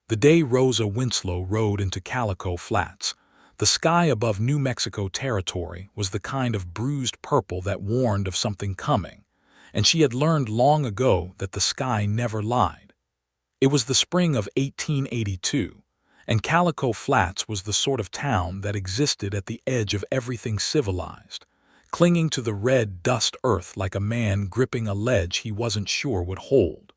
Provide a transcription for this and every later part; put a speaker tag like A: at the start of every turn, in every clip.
A: The day Rosa Winslow rode into Calico Flats, the sky above New Mexico territory was the kind of bruised purple that warned of something coming, and she had learned long ago that the sky never lied. It was the spring of 1882, and Calico Flats was the sort of town that existed at the edge of everything civilized, clinging to the red dust earth like a man gripping a ledge he wasn't sure would hold.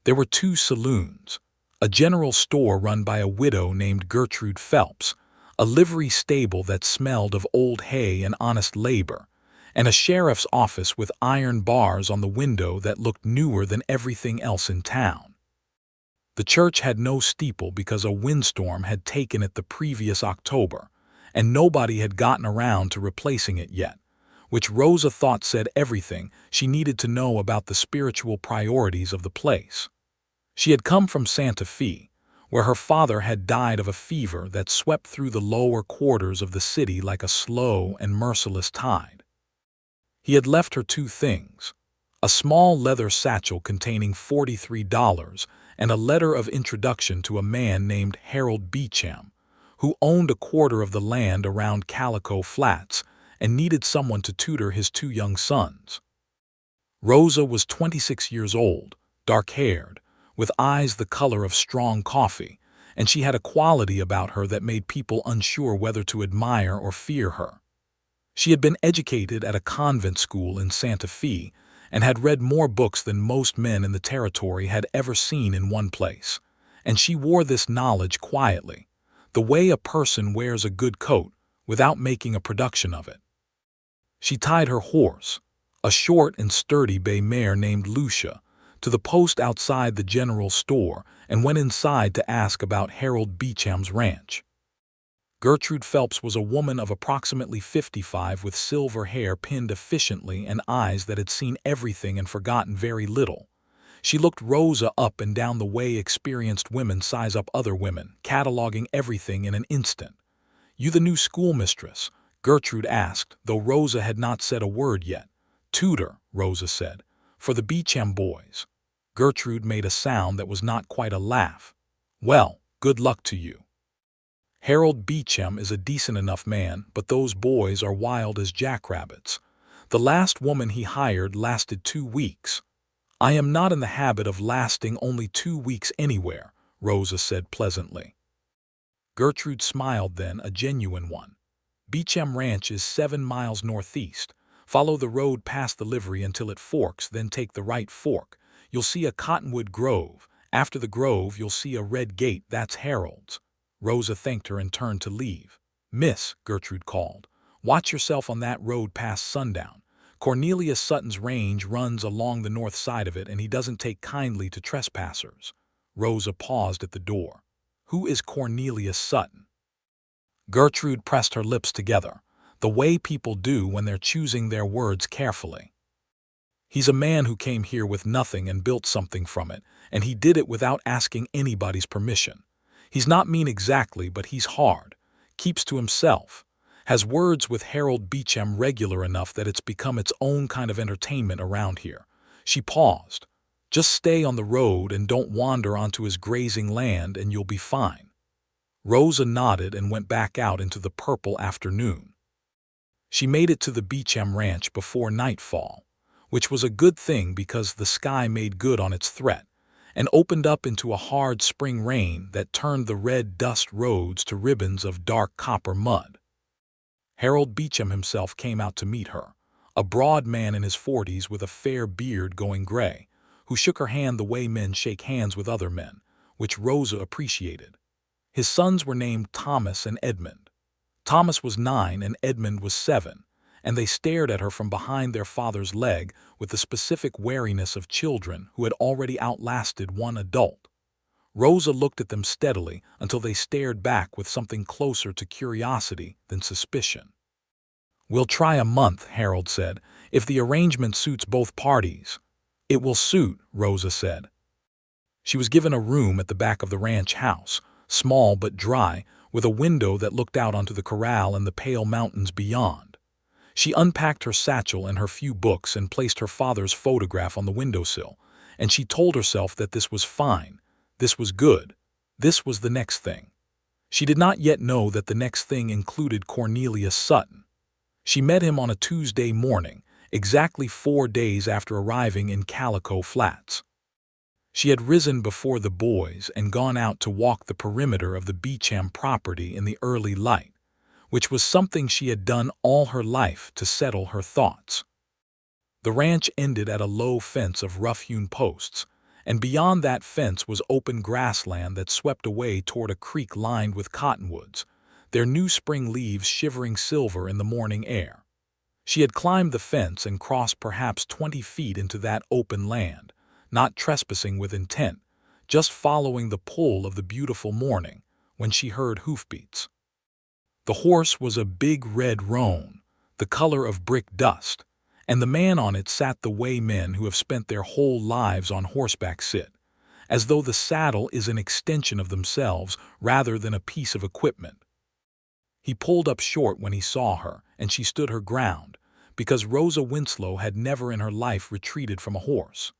A: There were two saloons, a general store run by a widow named Gertrude Phelps, a livery stable that smelled of old hay and honest labor, and a sheriff's office with iron bars on the window that looked newer than everything else in town. The church had no steeple because a windstorm had taken it the previous October, and nobody had gotten around to replacing it yet, which Rosa thought said everything she needed to know about the spiritual priorities of the place. She had come from Santa Fe, where her father had died of a fever that swept through the lower quarters of the city like a slow and merciless tide. He had left her two things: a small leather satchel containing $43 and a letter of introduction to a man named Harold Beecham, who owned a quarter of the land around Calico Flats and needed someone to tutor his two young sons. Rosa was 26 years old, dark-haired, with eyes the color of strong coffee, and she had a quality about her that made people unsure whether to admire or fear her. She had been educated at a convent school in Santa Fe and had read more books than most men in the territory had ever seen in one place, and she wore this knowledge quietly, the way a person wears a good coat, without making a production of it. She tied her horse, a short and sturdy bay mare named Lucia, to the post outside the general store and went inside to ask about Harold Beecham's ranch. Gertrude Phelps was a woman of approximately 55 with silver hair pinned efficiently and eyes that had seen everything and forgotten very little. She looked Rosa up and down the way experienced women size up other women, cataloging everything in an instant. "You the new schoolmistress?" Gertrude asked, though Rosa had not said a word yet. "Tutor," Rosa said, "for the Beecham boys." Gertrude made a sound that was not quite a laugh. "Well, good luck to you. Harold Beecham is a decent enough man, but those boys are wild as jackrabbits. The last woman he hired lasted 2 weeks. I am not in the habit of lasting only 2 weeks anywhere," Rosa said pleasantly. Gertrude smiled then, a genuine one. "Beecham Ranch is 7 miles northeast. Follow the road past the livery until it forks, then take the right fork. You'll see a cottonwood grove. After the grove you'll see a red gate, that's Harold's." Rosa thanked her and turned to leave. "Miss," Gertrude called, "watch yourself on that road past sundown. Cornelius Sutton's range runs along the north side of it, and he doesn't take kindly to trespassers." Rosa paused at the door. "Who is Cornelius Sutton?" Gertrude pressed her lips together, the way people do when they're choosing their words carefully. "He's a man who came here with nothing and built something from it, and he did it without asking anybody's permission. He's not mean exactly, but he's hard, keeps to himself, has words with Harold Beecham regular enough that it's become its own kind of entertainment around here." She paused. "Just stay on the road and don't wander onto his grazing land and you'll be fine." Rosa nodded and went back out into the purple afternoon. She made it to the Beecham Ranch before nightfall, which was a good thing because the sky made good on its threat, and opened up into a hard spring rain that turned the red dust roads to ribbons of dark copper mud. Harold Beecham himself came out to meet her, a broad man in his 40s with a fair beard going gray, who shook her hand the way men shake hands with other men, which Rosa appreciated. His sons were named Thomas and Edmund. Thomas was 9 and Edmund was 7, and they stared at her from behind their father's leg with the specific wariness of children who had already outlasted one adult. Rosa looked at them steadily until they stared back with something closer to curiosity than suspicion. "We'll try a month," Harold said, "if the arrangement suits both parties." "It will suit," Rosa said. She was given a room at the back of the ranch house, small but dry, with a window that looked out onto the corral and the pale mountains beyond. She unpacked her satchel and her few books and placed her father's photograph on the windowsill, and she told herself that this was fine, this was good. This was the next thing. She did not yet know that the next thing included Cornelius Sutton. She met him on a Tuesday morning, exactly 4 days after arriving in Calico Flats. She had risen before the boys and gone out to walk the perimeter of the Beecham property in the early light, which was something she had done all her life to settle her thoughts. The ranch ended at a low fence of rough-hewn posts, and beyond that fence was open grassland that swept away toward a creek lined with cottonwoods, their new spring leaves shivering silver in the morning air. She had climbed the fence and crossed perhaps 20 feet into that open land, not trespassing with intent, just following the pull of the beautiful morning, when she heard hoofbeats. The horse was a big red roan, the color of brick dust, and the man on it sat the way men who have spent their whole lives on horseback sit, as though the saddle is an extension of themselves rather than a piece of equipment. He pulled up short when he saw her, and she stood her ground, because Rosa Winslow had never in her life retreated from a horse.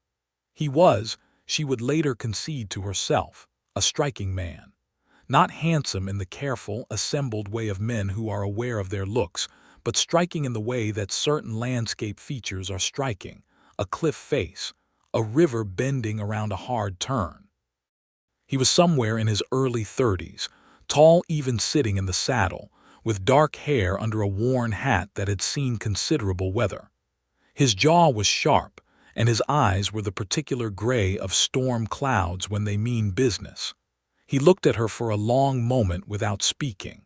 A: He was, she would later concede to herself, a striking man. Not handsome in the careful, assembled way of men who are aware of their looks, but striking in the way that certain landscape features are striking, a cliff face, a river bending around a hard turn. He was somewhere in his early 30s, tall even sitting in the saddle, with dark hair under a worn hat that had seen considerable weather. His jaw was sharp, and his eyes were the particular gray of storm clouds when they mean business. He looked at her for a long moment without speaking.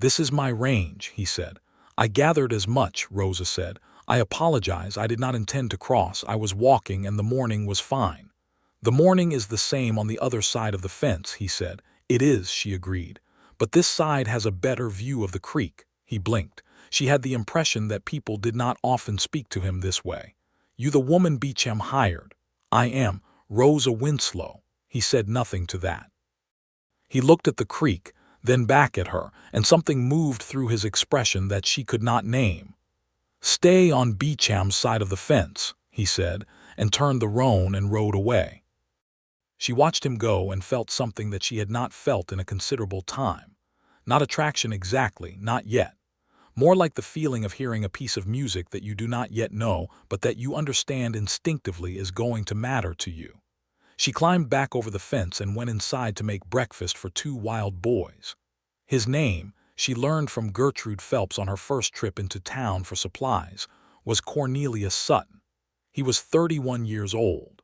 A: "This is my range," he said. "I gathered as much," Rosa said. "I apologize, I did not intend to cross. I was walking and the morning was fine." "The morning is the same on the other side of the fence," he said. "It is," she agreed. "But this side has a better view of the creek." He blinked. She had the impression that people did not often speak to him this way. "You the woman Beecham hired?" "I am, Rosa Winslow." He said nothing to that. He looked at the creek, then back at her, and something moved through his expression that she could not name. "Stay on Beecham's side of the fence," he said, and turned the roan and rode away. She watched him go and felt something that she had not felt in a considerable time. Not attraction exactly, not yet. More like the feeling of hearing a piece of music that you do not yet know, but that you understand instinctively is going to matter to you. She climbed back over the fence and went inside to make breakfast for 2 wild boys. His name, she learned from Gertrude Phelps on her first trip into town for supplies, was Cornelius Sutton. He was 31 years old.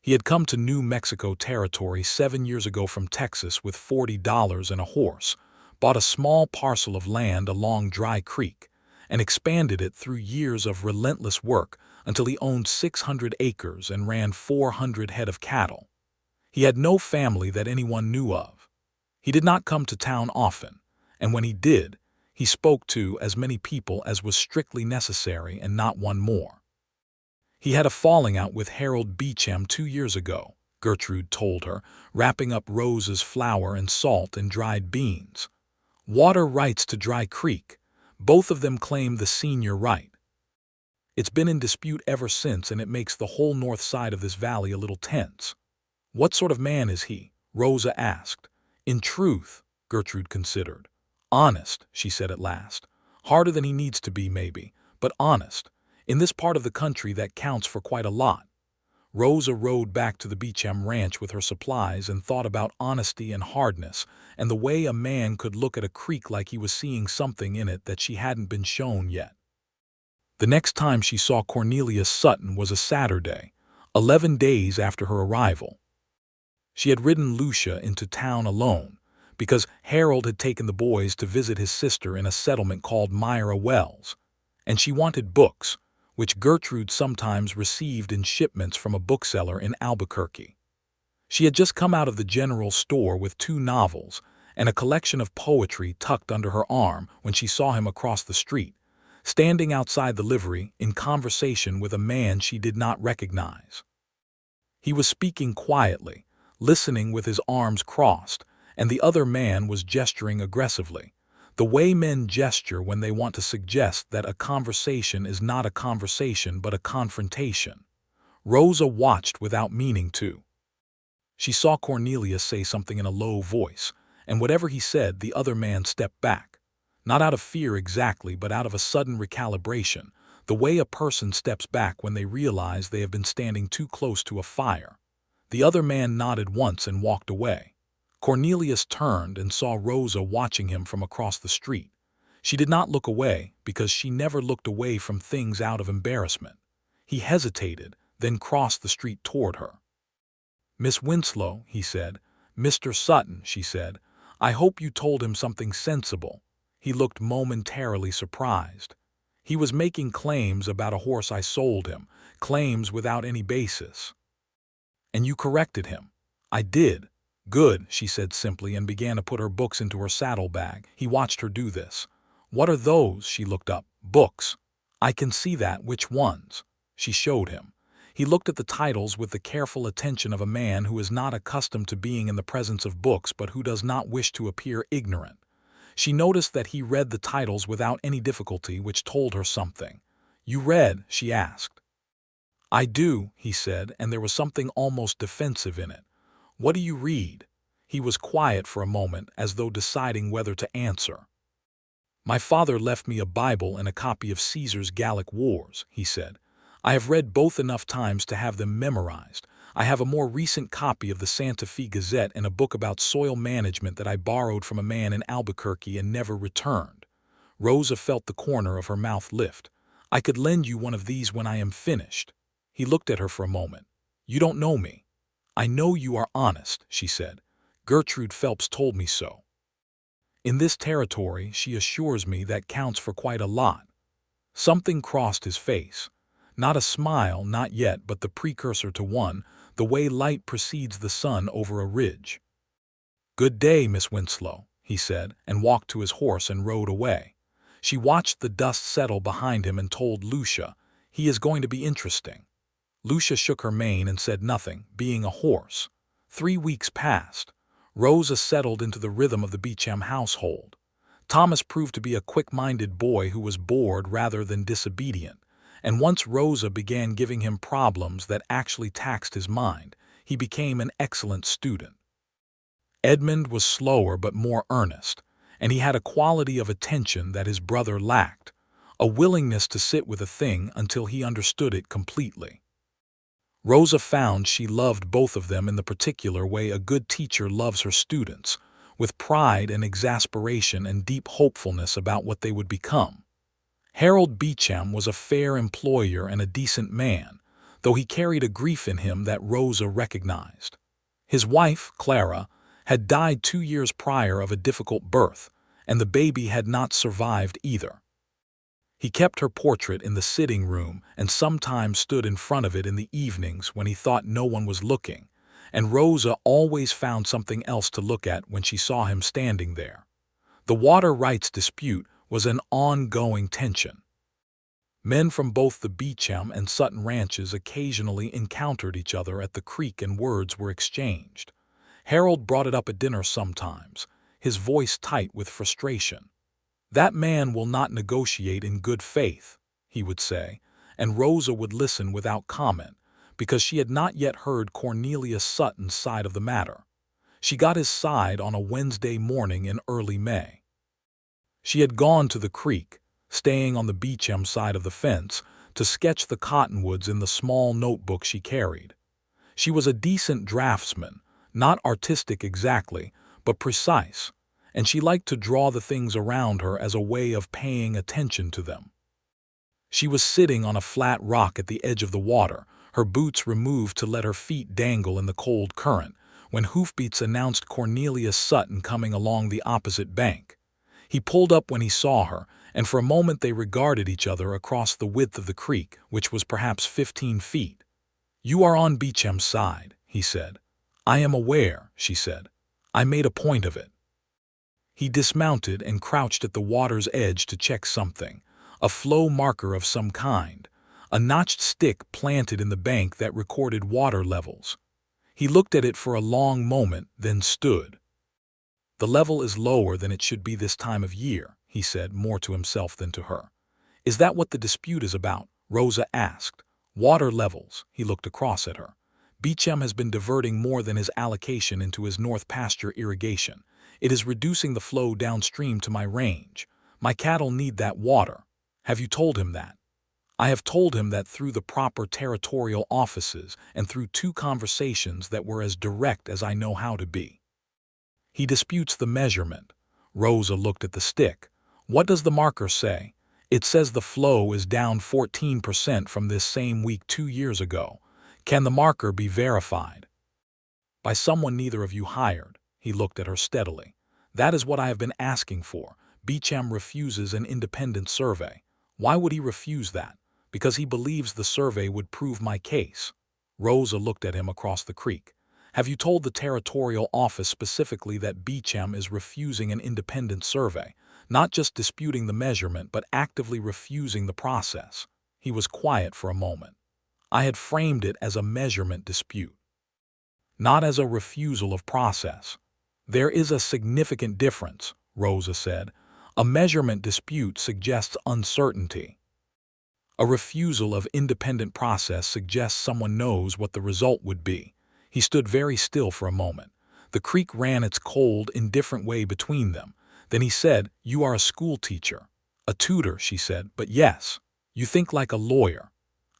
A: He had come to New Mexico territory 7 years ago from Texas with $40 and a horse, bought a small parcel of land along Dry Creek, and expanded it through years of relentless work until he owned 600 acres and ran 400 head of cattle. He had no family that anyone knew of. He did not come to town often, and when he did, he spoke to as many people as was strictly necessary and not one more. He had a falling out with Harold Beecham 2 years ago, Gertrude told her, wrapping up Rosa's flour and salt and dried beans. Water rights to Dry Creek. Both of them claim the senior right. It's been in dispute ever since, and it makes the whole north side of this valley a little tense. "What sort of man is he?" Rosa asked. "In truth," Gertrude considered. "Honest," she said at last. "Harder than he needs to be, maybe, but honest. In this part of the country that counts for quite a lot." Rosa rode back to the Beecham ranch with her supplies and thought about honesty and hardness and the way a man could look at a creek like he was seeing something in it that she hadn't been shown yet. The next time she saw Cornelius Sutton was a Saturday, 11 days after her arrival. She had ridden Lucia into town alone, because Harold had taken the boys to visit his sister in a settlement called Myra Wells, and she wanted books, which Gertrude sometimes received in shipments from a bookseller in Albuquerque. She had just come out of the general store with 2 novels and a collection of poetry tucked under her arm when she saw him across the street, standing outside the livery in conversation with a man she did not recognize. He was speaking quietly, listening with his arms crossed, and the other man was gesturing aggressively, the way men gesture when they want to suggest that a conversation is not a conversation but a confrontation. Rosa watched without meaning to. She saw Cornelius say something in a low voice, and whatever he said, the other man stepped back. Not out of fear exactly, but out of a sudden recalibration, the way a person steps back when they realize they have been standing too close to a fire. The other man nodded once and walked away. Cornelius turned and saw Rosa watching him from across the street. She did not look away because she never looked away from things out of embarrassment. He hesitated, then crossed the street toward her. "Miss Winslow," he said. "Mr. Sutton," she said. "I hope you told him something sensible." He looked momentarily surprised. "He was making claims about a horse I sold him, claims without any basis." "And you corrected him?" "I did." "Good," she said simply and began to put her books into her saddlebag. He watched her do this. "What are those?" She looked up. "Books." "I can see that. Which ones?" She showed him. He looked at the titles with the careful attention of a man who is not accustomed to being in the presence of books but who does not wish to appear ignorant. She noticed that he read the titles without any difficulty, which told her something. "You read?" she asked. "I do," he said, and there was something almost defensive in it. "What do you read?" He was quiet for a moment, as though deciding whether to answer. "My father left me a Bible and a copy of Caesar's Gallic Wars," he said. "I have read both enough times to have them memorized. I have a more recent copy of the Santa Fe Gazette and a book about soil management that I borrowed from a man in Albuquerque and never returned." Rosa felt the corner of her mouth lift. "I could lend you one of these when I am finished." He looked at her for a moment. "You don't know me." "I know you are honest," she said. "Gertrude Phelps told me so. In this territory, she assures me, that counts for quite a lot." Something crossed his face. Not a smile, not yet, but the precursor to one, the way light precedes the sun over a ridge. "Good day, Miss Winslow," he said, and walked to his horse and rode away. She watched the dust settle behind him and told Lucia, "He is going to be interesting." Lucia shook her mane and said nothing, being a horse. 3 weeks passed. Rosa settled into the rhythm of the Beecham household. Thomas proved to be a quick-minded boy who was bored rather than disobedient, and once Rosa began giving him problems that actually taxed his mind, he became an excellent student. Edmund was slower but more earnest, and he had a quality of attention that his brother lacked, a willingness to sit with a thing until he understood it completely. Rosa found she loved both of them in the particular way a good teacher loves her students, with pride and exasperation and deep hopefulness about what they would become. Harold Beecham was a fair employer and a decent man, though he carried a grief in him that Rosa recognized. His wife, Clara, had died 2 years prior of a difficult birth, and the baby had not survived either. He kept her portrait in the sitting room and sometimes stood in front of it in the evenings when he thought no one was looking, and Rosa always found something else to look at when she saw him standing there. The water rights dispute was an ongoing tension. Men from both the Beecham and Sutton ranches occasionally encountered each other at the creek and words were exchanged. Harold brought it up at dinner sometimes, his voice tight with frustration. "That man will not negotiate in good faith," he would say, and Rosa would listen without comment, because she had not yet heard Cornelius Sutton's side of the matter. She got his side on a Wednesday morning in early May. She had gone to the creek, staying on the Beecham side of the fence, to sketch the cottonwoods in the small notebook she carried. She was a decent draftsman, not artistic exactly, but precise, and she liked to draw the things around her as a way of paying attention to them. She was sitting on a flat rock at the edge of the water, her boots removed to let her feet dangle in the cold current, when hoofbeats announced Cornelius Sutton coming along the opposite bank. He pulled up when he saw her, and for a moment they regarded each other across the width of the creek, which was perhaps 15 feet. "You are on Beecham's side," he said. "I am aware," she said. "I made a point of it." He dismounted and crouched at the water's edge to check something, a flow marker of some kind, a notched stick planted in the bank that recorded water levels. He looked at it for a long moment, then stood. "The level is lower than it should be this time of year," he said, more to himself than to her. "Is that what the dispute is about?" Rosa asked. "Water levels." He looked across at her. Beecham has been diverting more than his allocation into his north pasture irrigation. It is reducing the flow downstream to my range. My cattle need that water. Have you told him that? I have told him that through the proper territorial offices and through 2 conversations that were as direct as I know how to be. He disputes the measurement. Rosa looked at the stick. What does the marker say? It says the flow is down 14% from this same week 2 years ago. Can the marker be verified? By someone neither of you hired. He looked at her steadily. That is what I have been asking for. Beecham refuses an independent survey. Why would he refuse that? Because he believes the survey would prove my case. Rosa looked at him across the creek. Have you told the territorial office specifically that Beecham is refusing an independent survey, not just disputing the measurement but actively refusing the process? He was quiet for a moment. I had framed it as a measurement dispute, not as a refusal of process. There is a significant difference, Rosa said. A measurement dispute suggests uncertainty. A refusal of independent process suggests someone knows what the result would be. He stood very still for a moment. The creek ran its cold, indifferent way between them. Then he said, "You are a school teacher." "A tutor," she said, "but yes. You think like a lawyer."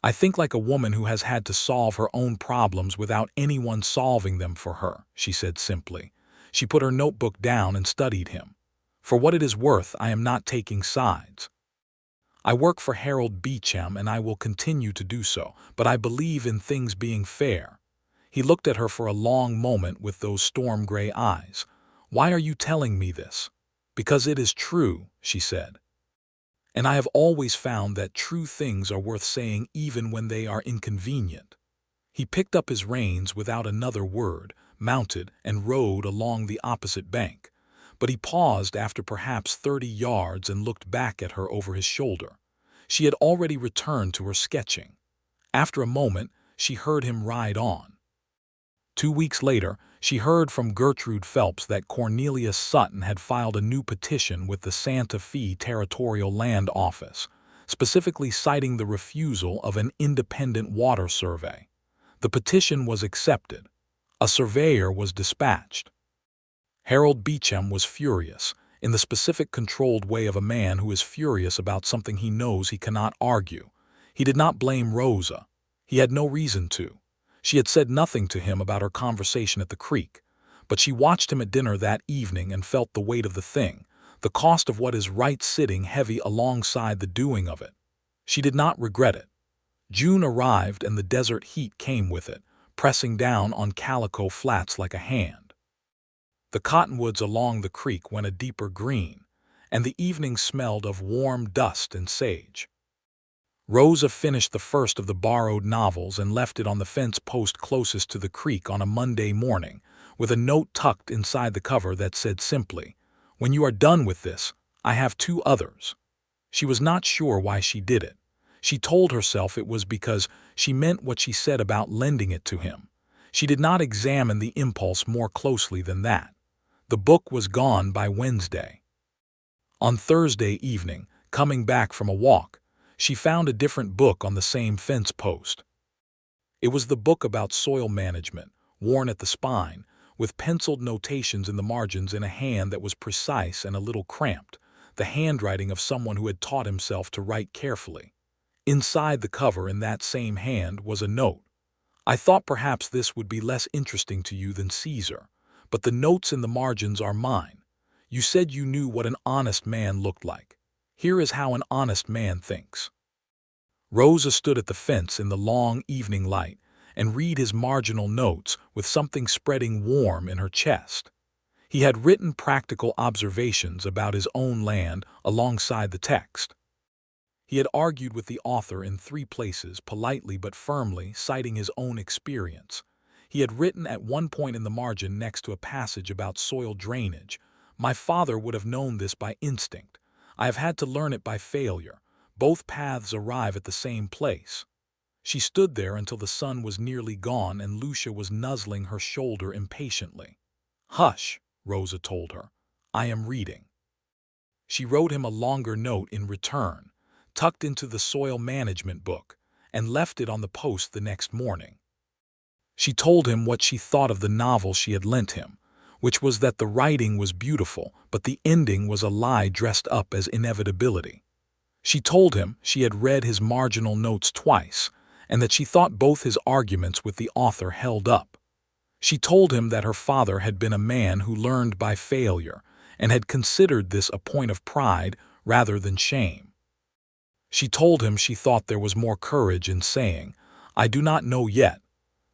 A: "I think like a woman who has had to solve her own problems without anyone solving them for her," she said simply. She put her notebook down and studied him. "For what it is worth, I am not taking sides. I work for Harold Beecham and I will continue to do so, but I believe in things being fair." He looked at her for a long moment with those storm-gray eyes. "Why are you telling me this?" "Because it is true," she said. "And I have always found that true things are worth saying even when they are inconvenient." He picked up his reins without another word, mounted, and rode along the opposite bank. But he paused after perhaps 30 yards and looked back at her over his shoulder. She had already returned to her sketching. After a moment, she heard him ride on. 2 weeks later, she heard from Gertrude Phelps that Cornelius Sutton had filed a new petition with the Santa Fe Territorial Land Office, specifically citing the refusal of an independent water survey. The petition was accepted. A surveyor was dispatched. Harold Beecham was furious, in the specific controlled way of a man who is furious about something he knows he cannot argue. He did not blame Rosa. He had no reason to. She had said nothing to him about her conversation at the creek, but she watched him at dinner that evening and felt the weight of the thing, the cost of what is right sitting heavy alongside the doing of it. She did not regret it. June arrived and the desert heat came with it, pressing down on Calico Flats like a hand. The cottonwoods along the creek went a deeper green, and the evening smelled of warm dust and sage. Rosa finished the first of the borrowed novels and left it on the fence post closest to the creek on a Monday morning, with a note tucked inside the cover that said simply, "When you are done with this, I have 2 others." She was not sure why she did it. She told herself it was because she meant what she said about lending it to him. She did not examine the impulse more closely than that. The book was gone by Wednesday. On Thursday evening, coming back from a walk, she found a different book on the same fence post. It was the book about soil management, worn at the spine, with penciled notations in the margins in a hand that was precise and a little cramped, the handwriting of someone who had taught himself to write carefully. Inside the cover in that same hand was a note. "I thought perhaps this would be less interesting to you than Caesar, but the notes in the margins are mine. You said you knew what an honest man looked like. Here is how an honest man thinks." Rosa stood at the fence in the long evening light and read his marginal notes with something spreading warm in her chest. He had written practical observations about his own land alongside the text. He had argued with the author in 3 places, politely but firmly, citing his own experience. He had written at one point in the margin next to a passage about soil drainage, "My father would have known this by instinct. I have had to learn it by failure. Both paths arrive at the same place." She stood there until the sun was nearly gone and Lucia was nuzzling her shoulder impatiently. "Hush," Rosa told her. "I am reading." She wrote him a longer note in return, tucked into the soil management book, and left it on the post the next morning. She told him what she thought of the novel she had lent him, which was that the writing was beautiful, but the ending was a lie dressed up as inevitability. She told him she had read his marginal notes twice, and that she thought both his arguments with the author held up. She told him that her father had been a man who learned by failure, and had considered this a point of pride rather than shame. She told him she thought there was more courage in saying, "I do not know yet,"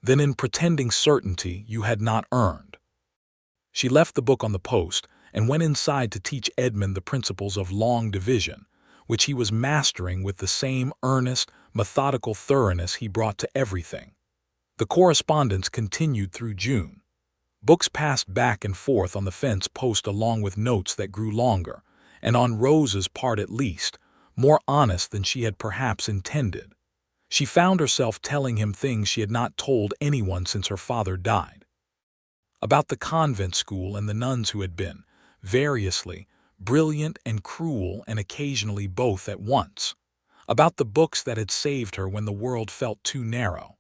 A: than in pretending certainty you had not earned. She left the book on the post and went inside to teach Edmund the principles of long division, which he was mastering with the same earnest, methodical thoroughness he brought to everything. The correspondence continued through June. Books passed back and forth on the fence post along with notes that grew longer, and on Rosa's part at least, more honest than she had perhaps intended. She found herself telling him things she had not told anyone since her father died. About the convent school and the nuns who had been, variously, brilliant and cruel and occasionally both at once. About the books that had saved her when the world felt too narrow.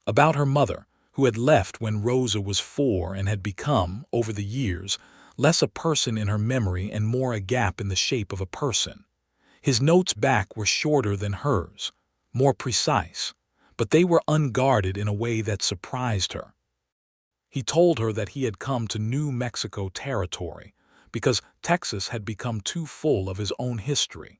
A: About her mother, who had left when Rosa was 4 and had become, over the years, less a person in her memory and more a gap in the shape of a person. His notes back were shorter than hers, more precise, but they were unguarded in a way that surprised her. He told her that he had come to New Mexico territory because Texas had become too full of his own history,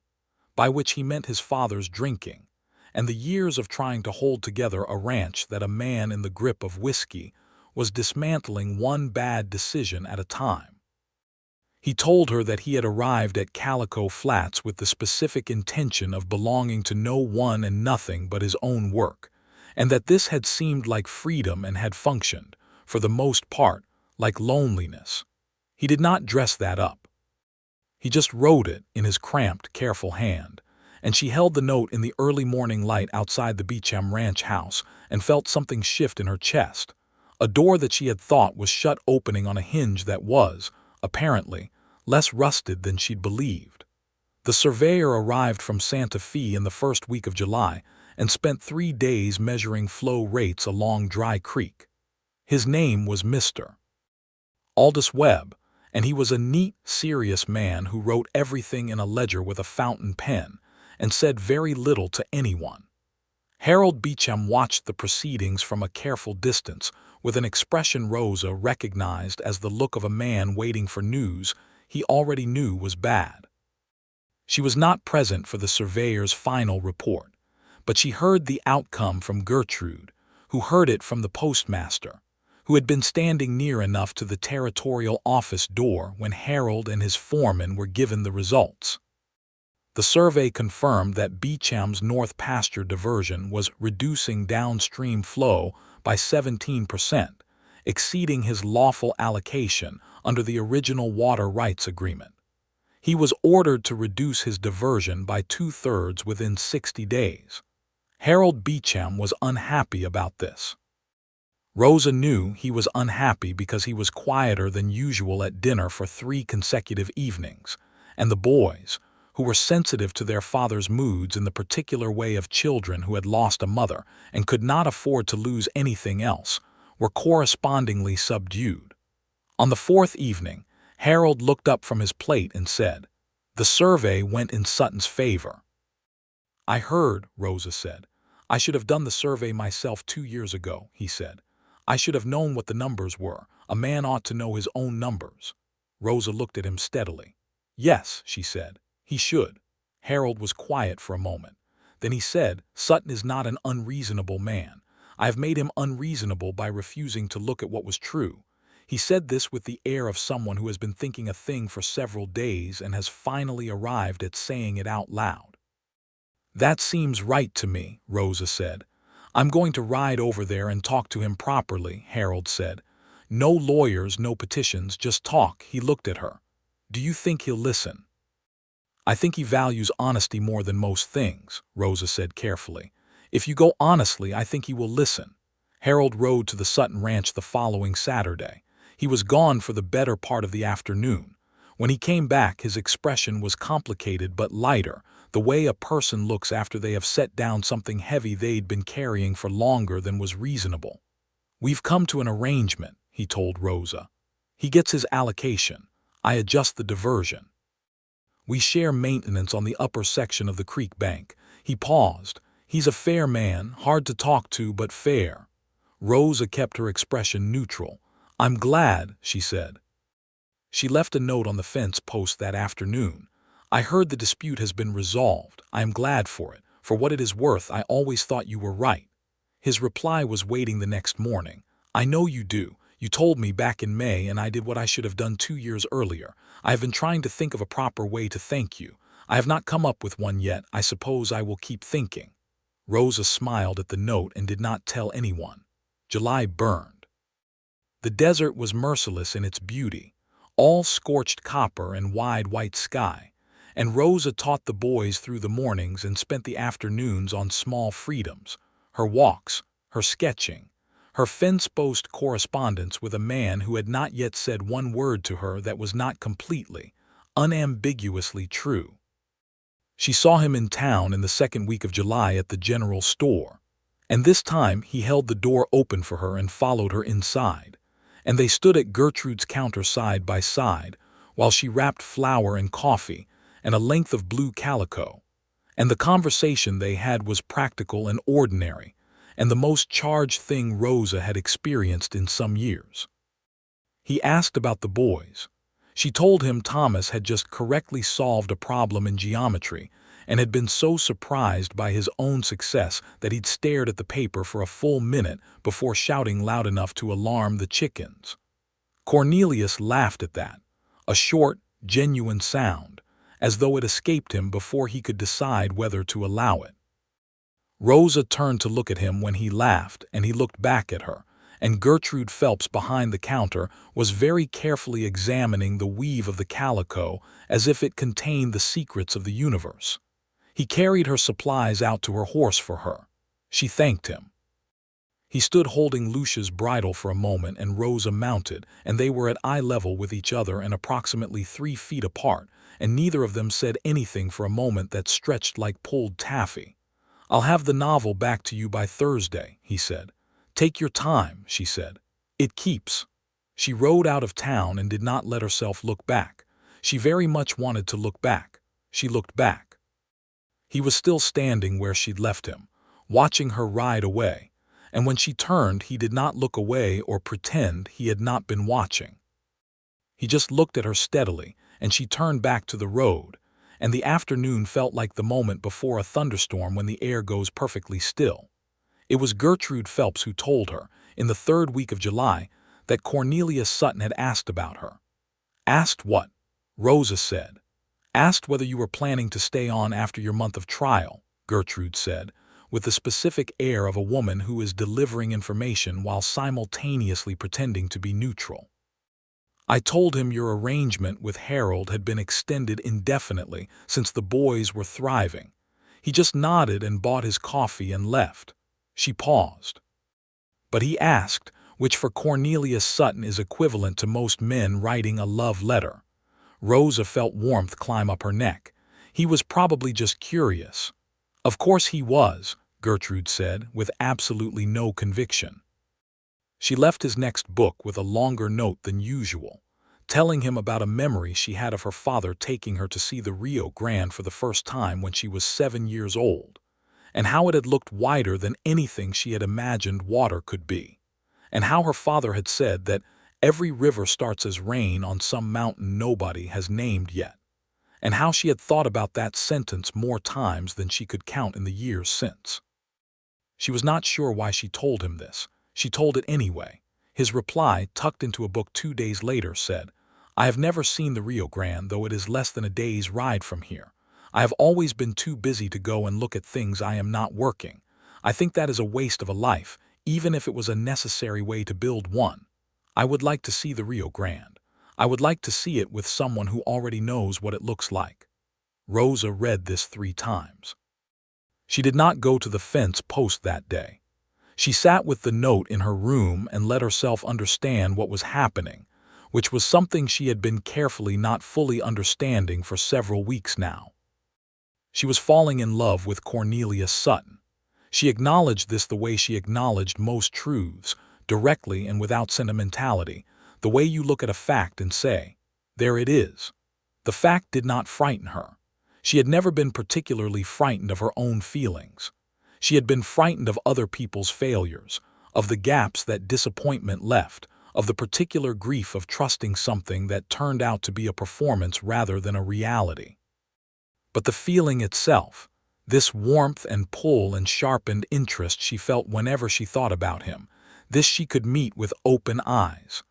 A: by which he meant his father's drinking, and the years of trying to hold together a ranch that a man in the grip of whiskey was dismantling one bad decision at a time. He told her that he had arrived at Calico Flats with the specific intention of belonging to no one and nothing but his own work, and that this had seemed like freedom and had functioned, for the most part, like loneliness. He did not dress that up. He just wrote it in his cramped, careful hand, and she held the note in the early morning light outside the Beecham Ranch house and felt something shift in her chest, a door that she had thought was shut opening on a hinge that was, apparently, less rusted than she'd believed. The surveyor arrived from Santa Fe in the first week of July and spent 3 days measuring flow rates along Dry Creek. His name was Mr. Aldous Webb, and he was a neat, serious man who wrote everything in a ledger with a fountain pen and said very little to anyone. Harold Beecham watched the proceedings from a careful distance with an expression Rosa recognized as the look of a man waiting for news he already knew was bad. She was not present for the surveyor's final report, but she heard the outcome from Gertrude, who heard it from the postmaster, who had been standing near enough to the territorial office door when Harold and his foreman were given the results. The survey confirmed that Beecham's North Pasture diversion was reducing downstream flow by 17%, exceeding his lawful allocation under the original water rights agreement. He was ordered to reduce his diversion by 2/3 within 60 days. Harold Beecham was unhappy about this. Rosa knew he was unhappy because he was quieter than usual at dinner for 3 consecutive evenings, and the boys, who were sensitive to their father's moods in the particular way of children who had lost a mother and could not afford to lose anything else, were correspondingly subdued. On the 4th evening, Harold looked up from his plate and said, "The survey went in Sutton's favor." "I heard," Rosa said. "I should have done the survey myself 2 years ago," he said. "I should have known what the numbers were. A man ought to know his own numbers." Rosa looked at him steadily. "Yes," she said, "he should." Harold was quiet for a moment. Then he said, "Sutton is not an unreasonable man. I have made him unreasonable by refusing to look at what was true." He said this with the air of someone who has been thinking a thing for several days and has finally arrived at saying it out loud. "That seems right to me," Rosa said. "I'm going to ride over there and talk to him properly," Harold said. "No lawyers, no petitions, just talk." He looked at her. "Do you think he'll listen?" "I think he values honesty more than most things," Rosa said carefully. "If you go honestly, I think he will listen." Harold rode to the Sutton Ranch the following Saturday. He was gone for the better part of the afternoon. When he came back, his expression was complicated but lighter, the way a person looks after they have set down something heavy they'd been carrying for longer than was reasonable. "We've come to an arrangement," he told Rosa. "He gets his allocation. I adjust the diversion. We share maintenance on the upper section of the creek bank." He paused. "He's a fair man, hard to talk to, but fair." Rosa kept her expression neutral. "I'm glad," she said. She left a note on the fence post that afternoon. "I heard the dispute has been resolved. I am glad for it. For what it is worth, I always thought you were right." His reply was waiting the next morning. "I know you do. You told me back in May, and I did what I should have done 2 years earlier. I have been trying to think of a proper way to thank you. I have not come up with one yet. I suppose I will keep thinking." Rosa smiled at the note and did not tell anyone. July burned. The desert was merciless in its beauty, all scorched copper and wide white sky, and Rosa taught the boys through the mornings and spent the afternoons on small freedoms, her walks, her sketching, her fence-post correspondence with a man who had not yet said one word to her that was not completely, unambiguously true. She saw him in town in the second week of July at the general store, and this time he held the door open for her and followed her inside, and they stood at Gertrude's counter side by side while she wrapped flour and coffee and a length of blue calico, and the conversation they had was practical and ordinary, and the most charged thing Rosa had experienced in some years. He asked about the boys. She told him Thomas had just correctly solved a problem in geometry and had been so surprised by his own success that he'd stared at the paper for a full minute before shouting loud enough to alarm the chickens. Cornelius laughed at that, a short, genuine sound, as though it escaped him before he could decide whether to allow it. Rosa turned to look at him when he laughed, and he looked back at her, and Gertrude Phelps behind the counter was very carefully examining the weave of the calico as if it contained the secrets of the universe. He carried her supplies out to her horse for her. She thanked him. He stood holding Lucia's bridle for a moment, and Rosa mounted, and they were at eye level with each other and approximately 3 feet apart, and neither of them said anything for a moment that stretched like pulled taffy. "I'll have the novel back to you by Thursday," he said. "Take your time," she said. "It keeps." She rode out of town and did not let herself look back. She very much wanted to look back. She looked back. He was still standing where she'd left him, watching her ride away, and when she turned he did not look away or pretend he had not been watching. He just looked at her steadily, and she turned back to the road, and the afternoon felt like the moment before a thunderstorm when the air goes perfectly still. It was Gertrude Phelps who told her, in the 3rd week of July, that Cornelius Sutton had asked about her. "Asked what?" Rosa said. "Asked whether you were planning to stay on after your month of trial," Gertrude said, with the specific air of a woman who is delivering information while simultaneously pretending to be neutral. "I told him your arrangement with Harold had been extended indefinitely since the boys were thriving. He just nodded and bought his coffee and left." She paused. "But he asked, which for Cornelius Sutton is equivalent to most men writing a love letter." Rosa felt warmth climb up her neck. "He was probably just curious." "Of course he was," Gertrude said, with absolutely no conviction. She left his next book with a longer note than usual, telling him about a memory she had of her father taking her to see the Rio Grande for the first time when she was 7 years old, and how it had looked wider than anything she had imagined water could be, and how her father had said that every river starts as rain on some mountain nobody has named yet, and how she had thought about that sentence more times than she could count in the years since. She was not sure why she told him this. She told it anyway. His reply, tucked into a book 2 days later, said, "I have never seen the Rio Grande, though it is less than a day's ride from here. I have always been too busy to go and look at things I am not working. I think that is a waste of a life, even if it was a necessary way to build one. I would like to see the Rio Grande. I would like to see it with someone who already knows what it looks like." Rosa read this 3 times. She did not go to the fence post that day. She sat with the note in her room and let herself understand what was happening, which was something she had been carefully not fully understanding for several weeks now. She was falling in love with Cornelius Sutton. She acknowledged this the way she acknowledged most truths, directly and without sentimentality, the way you look at a fact and say, "There it is." The fact did not frighten her. She had never been particularly frightened of her own feelings. She had been frightened of other people's failures, of the gaps that disappointment left, of the particular grief of trusting something that turned out to be a performance rather than a reality. But the feeling itself, this warmth and pull and sharpened interest she felt whenever she thought about him, this she could meet with open eyes.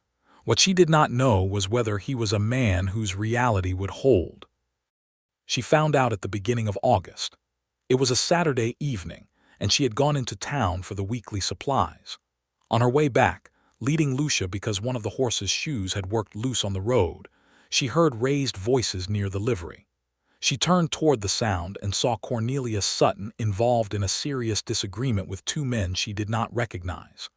A: What she did not know was whether he was a man whose reality would hold. She found out at the beginning of August. It was a Saturday evening, and she had gone into town for the weekly supplies. On her way back, leading Lucia because one of the horse's shoes had worked loose on the road, she heard raised voices near the livery. She turned toward the sound and saw Cornelius Sutton involved in a serious disagreement with two men she did not recognize.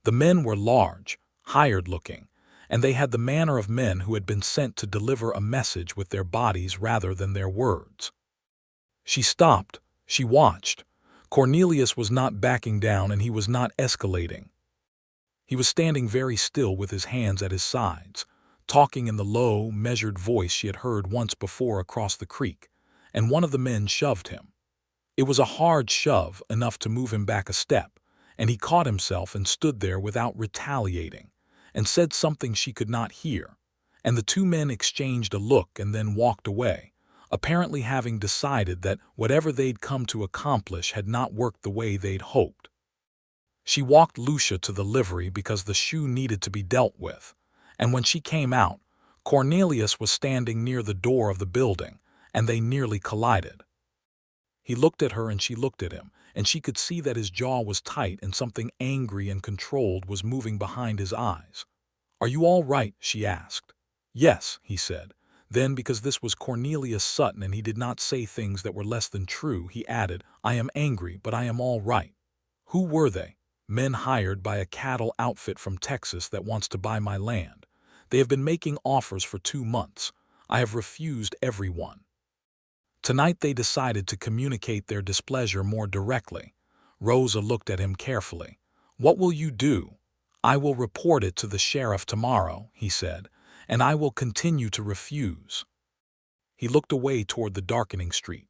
A: The men were large, hired-looking, and they had the manner of men who had been sent to deliver a message with their bodies rather than their words. She stopped. She watched. Cornelius was not backing down and he was not escalating. He was standing very still with his hands at his sides, talking in the low, measured voice she had heard once before across the creek, and one of the men shoved him. It was a hard shove, enough to move him back a step, and he caught himself and stood there without retaliating, and said something she could not hear, and the two men exchanged a look and then walked away, apparently having decided that whatever they'd come to accomplish had not worked the way they'd hoped. She walked Lucia to the livery because the shoe needed to be dealt with, and when she came out, Cornelius was standing near the door of the building, and they nearly collided. He looked at her and she looked at him, and she could see that his jaw was tight and something angry and controlled was moving behind his eyes. "Are you all right?" she asked. "Yes," he said. Then, because this was Cornelius Sutton and he did not say things that were less than true, he added, "I am angry, but I am all right." "Who were they?" "Men hired by a cattle outfit from Texas that wants to buy my land. They have been making offers for 2 months. I have refused every one. Tonight they decided to communicate their displeasure more directly." Rosa looked at him carefully. "What will you do?" "I will report it to the sheriff tomorrow," he said, "and I will continue to refuse." He looked away toward the darkening street.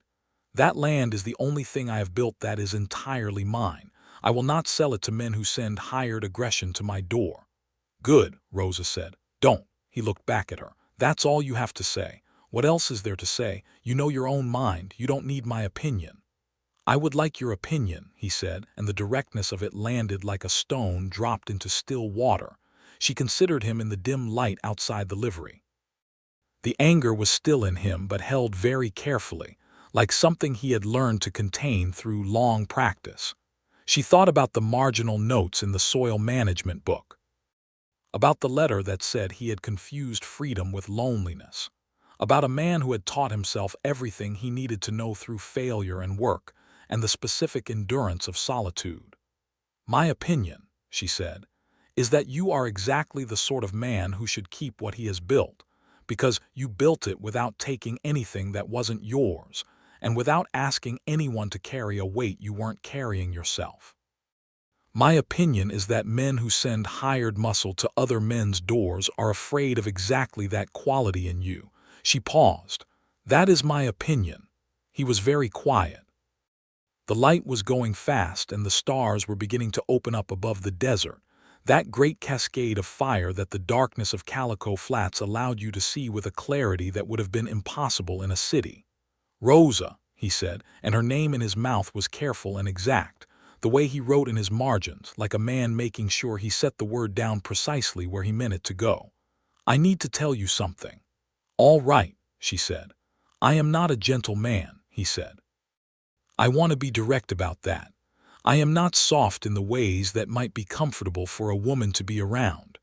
A: "That land is the only thing I have built that is entirely mine. I will not sell it to men who send hired aggression to my door." "Good," Rosa said. "Don't." He looked back at her. "That's all you have to say. What else is there to say? You know your own mind. You don't need my opinion." "I would like your opinion," he said, and the directness of it landed like a stone dropped into still water. She considered him in the dim light outside the livery. The anger was still in him but held very carefully, like something he had learned to contain through long practice. She thought about the marginal notes in the soil management book, about the letter that said he had confused freedom with loneliness, about a man who had taught himself everything he needed to know through failure and work, and the specific endurance of solitude. "My opinion," she said, "is that you are exactly the sort of man who should keep what he has built, because you built it without taking anything that wasn't yours, and without asking anyone to carry a weight you weren't carrying yourself. My opinion is that men who send hired muscle to other men's doors are afraid of exactly that quality in you." She paused. "That is my opinion." He was very quiet. The light was going fast and the stars were beginning to open up above the desert, that great cascade of fire that the darkness of Calico Flats allowed you to see with a clarity that would have been impossible in a city. "Rosa," he said, and her name in his mouth was careful and exact, the way he wrote in his margins, like a man making sure he set the word down precisely where he meant it to go. "I need to tell you something." "All right," she said. "I am not a gentle man," he said. "I want to be direct about that. I am not soft in the ways that might be comfortable for a woman to be around.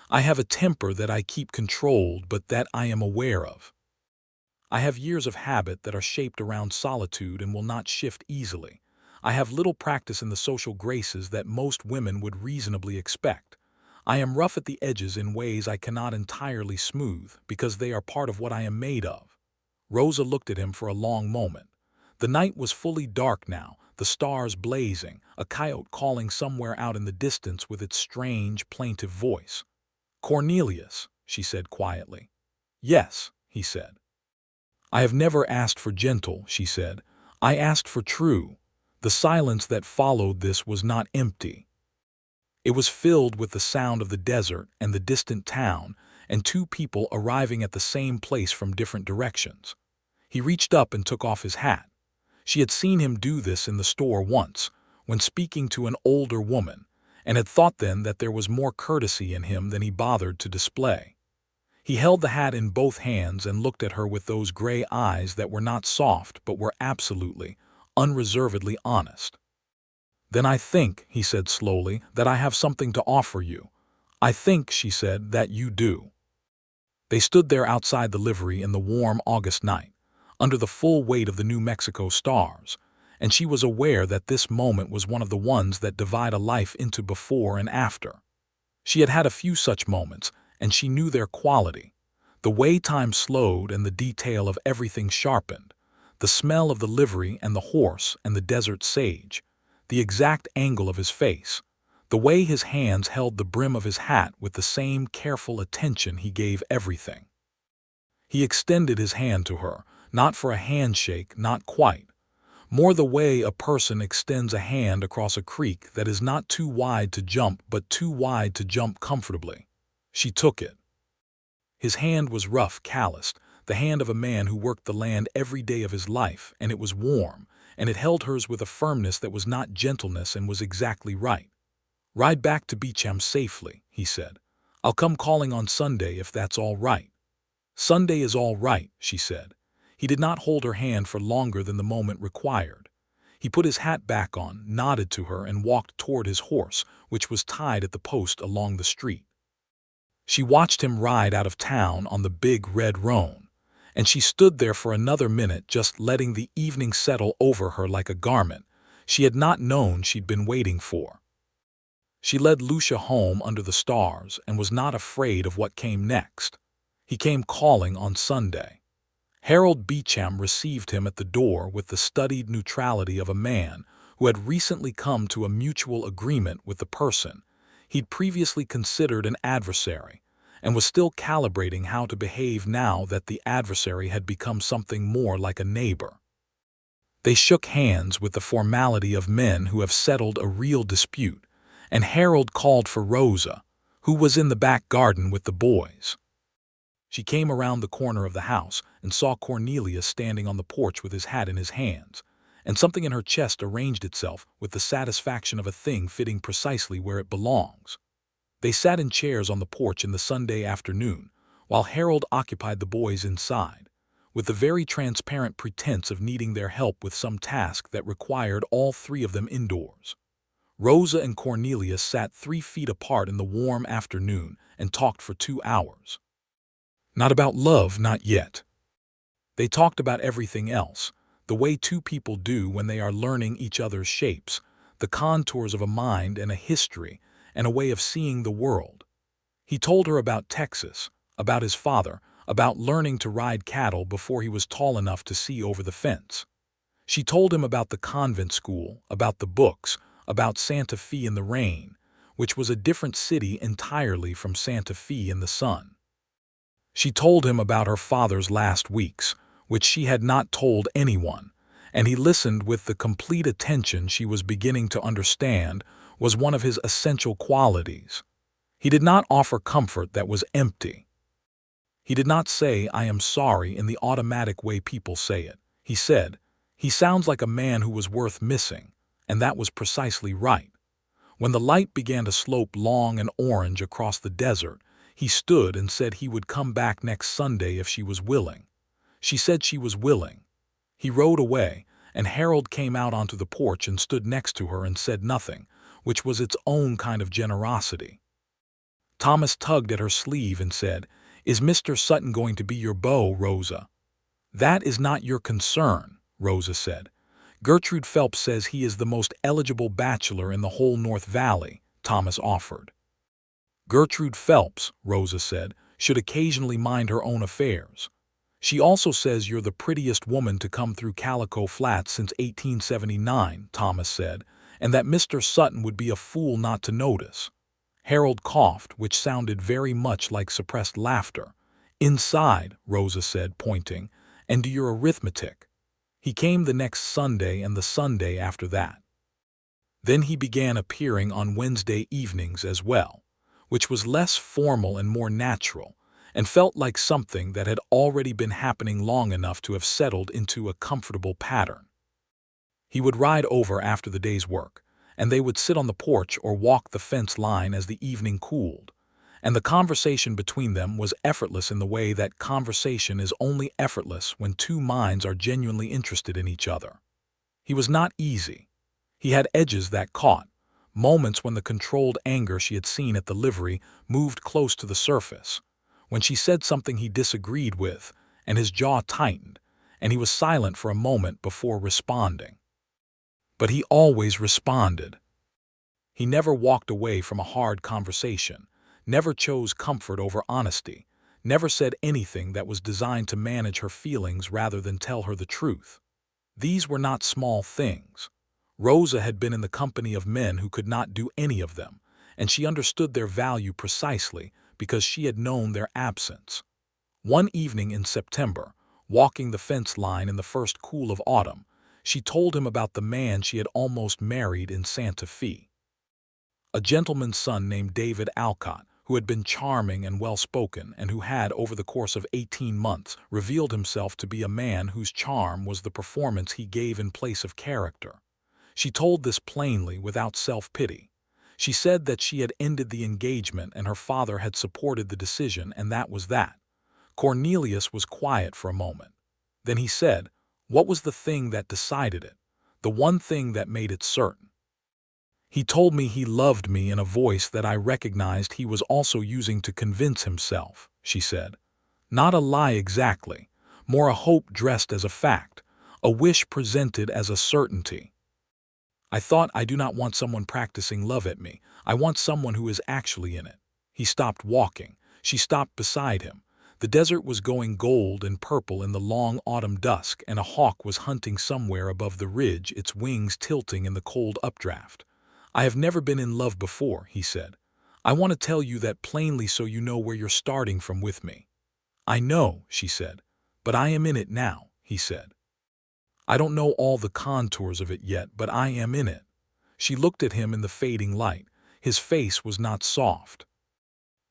A: I have a temper that I keep controlled but that I am aware of. I have years of habit that are shaped around solitude and will not shift easily. I have little practice in the social graces that most women would reasonably expect. I am rough at the edges in ways I cannot entirely smooth because they are part of what I am made of." Rosa looked at him for a long moment. The night was fully dark now, the stars blazing, a coyote calling somewhere out in the distance with its strange, plaintive voice. "Cornelius," she said quietly. "Yes," he said. "I have never asked for gentle," she said. "I asked for true." The silence that followed this was not empty. It was filled with the sound of the desert and the distant town, and two people arriving at the same place from different directions. He reached up and took off his hat. She had seen him do this in the store once, when speaking to an older woman, and had thought then that there was more courtesy in him than he bothered to display. He held the hat in both hands and looked at her with those gray eyes that were not soft but were absolutely, unreservedly honest. "Then I think," he said slowly, "that I have something to offer you. I think," she said, "that you do." They stood there outside the livery in the warm August night, under the full weight of the New Mexico stars, and she was aware that this moment was one of the ones that divide a life into before and after. She had had a few such moments, and she knew their quality. The way time slowed and the detail of everything sharpened, the smell of the livery and the horse and the desert sage, the exact angle of his face, the way his hands held the brim of his hat with the same careful attention he gave everything. He extended his hand to her, not for a handshake, not quite. More the way a person extends a hand across a creek that is not too wide to jump but too wide to jump comfortably. She took it. His hand was rough, calloused, the hand of a man who worked the land every day of his life, and it was warm, and it held hers with a firmness that was not gentleness and was exactly right. "Ride back to Beecham safely," he said. "I'll come calling on Sunday if that's all right." "Sunday is all right," she said. He did not hold her hand for longer than the moment required. He put his hat back on, nodded to her, and walked toward his horse, which was tied at the post along the street. She watched him ride out of town on the big red roan, and she stood there for another minute just letting the evening settle over her like a garment she had not known she'd been waiting for. She led Lucia home under the stars and was not afraid of what came next. He came calling on Sunday. Harold Beecham received him at the door with the studied neutrality of a man who had recently come to a mutual agreement with the person he'd previously considered an adversary, and was still calibrating how to behave now that the adversary had become something more like a neighbor. They shook hands with the formality of men who have settled a real dispute, and Harold called for Rosa, who was in the back garden with the boys. She came around the corner of the house and saw Cornelius standing on the porch with his hat in his hands, and something in her chest arranged itself with the satisfaction of a thing fitting precisely where it belongs. They sat in chairs on the porch in the Sunday afternoon, while Harold occupied the boys inside, with the very transparent pretense of needing their help with some task that required all three of them indoors. Rosa and Cornelius sat 3 feet apart in the warm afternoon and talked for 2 hours. Not about love, not yet. They talked about everything else, the way two people do when they are learning each other's shapes, the contours of a mind and a history and a way of seeing the world. He told her about Texas, about his father, about learning to ride cattle before he was tall enough to see over the fence. She told him about the convent school, about the books, about Santa Fe in the rain, which was a different city entirely from Santa Fe in the sun. She told him about her father's last weeks, which she had not told anyone, and he listened with the complete attention she was beginning to understand was one of his essential qualities. He did not offer comfort that was empty. He did not say, "I am sorry," in the automatic way people say it. He said, "He sounds like a man who was worth missing," and that was precisely right. When the light began to slope long and orange across the desert, he stood and said he would come back next Sunday if she was willing. She said she was willing. He rode away, and Harold came out onto the porch and stood next to her and said nothing, which was its own kind of generosity. Thomas tugged at her sleeve and said, "Is Mr. Sutton going to be your beau, Rosa?" "That is not your concern," Rosa said. "Gertrude Phelps says he is the most eligible bachelor in the whole North Valley," Thomas offered. "Gertrude Phelps," Rosa said, "should occasionally mind her own affairs. She also says you're the prettiest woman to come through Calico Flats since 1879, Thomas said, and that Mr. Sutton would be a fool not to notice. Harold coughed, which sounded very much like suppressed laughter. Inside, Rosa said, pointing, and do your arithmetic. He came the next Sunday and the Sunday after that. Then he began appearing on Wednesday evenings as well, which was less formal and more natural, and felt like something that had already been happening long enough to have settled into a comfortable pattern. He would ride over after the day's work, and they would sit on the porch or walk the fence line as the evening cooled, and the conversation between them was effortless in the way that conversation is only effortless when two minds are genuinely interested in each other. He was not easy. He had edges that caught, moments when the controlled anger she had seen at the livery moved close to the surface, when she said something he disagreed with, and his jaw tightened, and he was silent for a moment before responding. But he always responded. He never walked away from a hard conversation, never chose comfort over honesty, never said anything that was designed to manage her feelings rather than tell her the truth. These were not small things. Rosa had been in the company of men who could not do any of them, and she understood their value precisely because she had known their absence. One evening in September, walking the fence line in the first cool of autumn, she told him about the man she had almost married in Santa Fe. A gentleman's son named David Alcott, who had been charming and well-spoken and who had, over the course of 18 months, revealed himself to be a man whose charm was the performance he gave in place of character. She told this plainly, without self-pity. She said that she had ended the engagement and her father had supported the decision, and that was that. Cornelius was quiet for a moment. Then he said, "What was the thing that decided it? The one thing that made it certain?" "He told me he loved me in a voice that I recognized he was also using to convince himself," she said. "Not a lie exactly, more a hope dressed as a fact, a wish presented as a certainty. I thought, I do not want someone practicing love at me. I want someone who is actually in it." He stopped walking. She stopped beside him. The desert was going gold and purple in the long autumn dusk, and a hawk was hunting somewhere above the ridge, its wings tilting in the cold updraft. "I have never been in love before," he said. "I want to tell you that plainly so you know where you're starting from with me." "I know," she said. "But I am in it now," he said. "I don't know all the contours of it yet, but I am in it." She looked at him in the fading light. His face was not soft.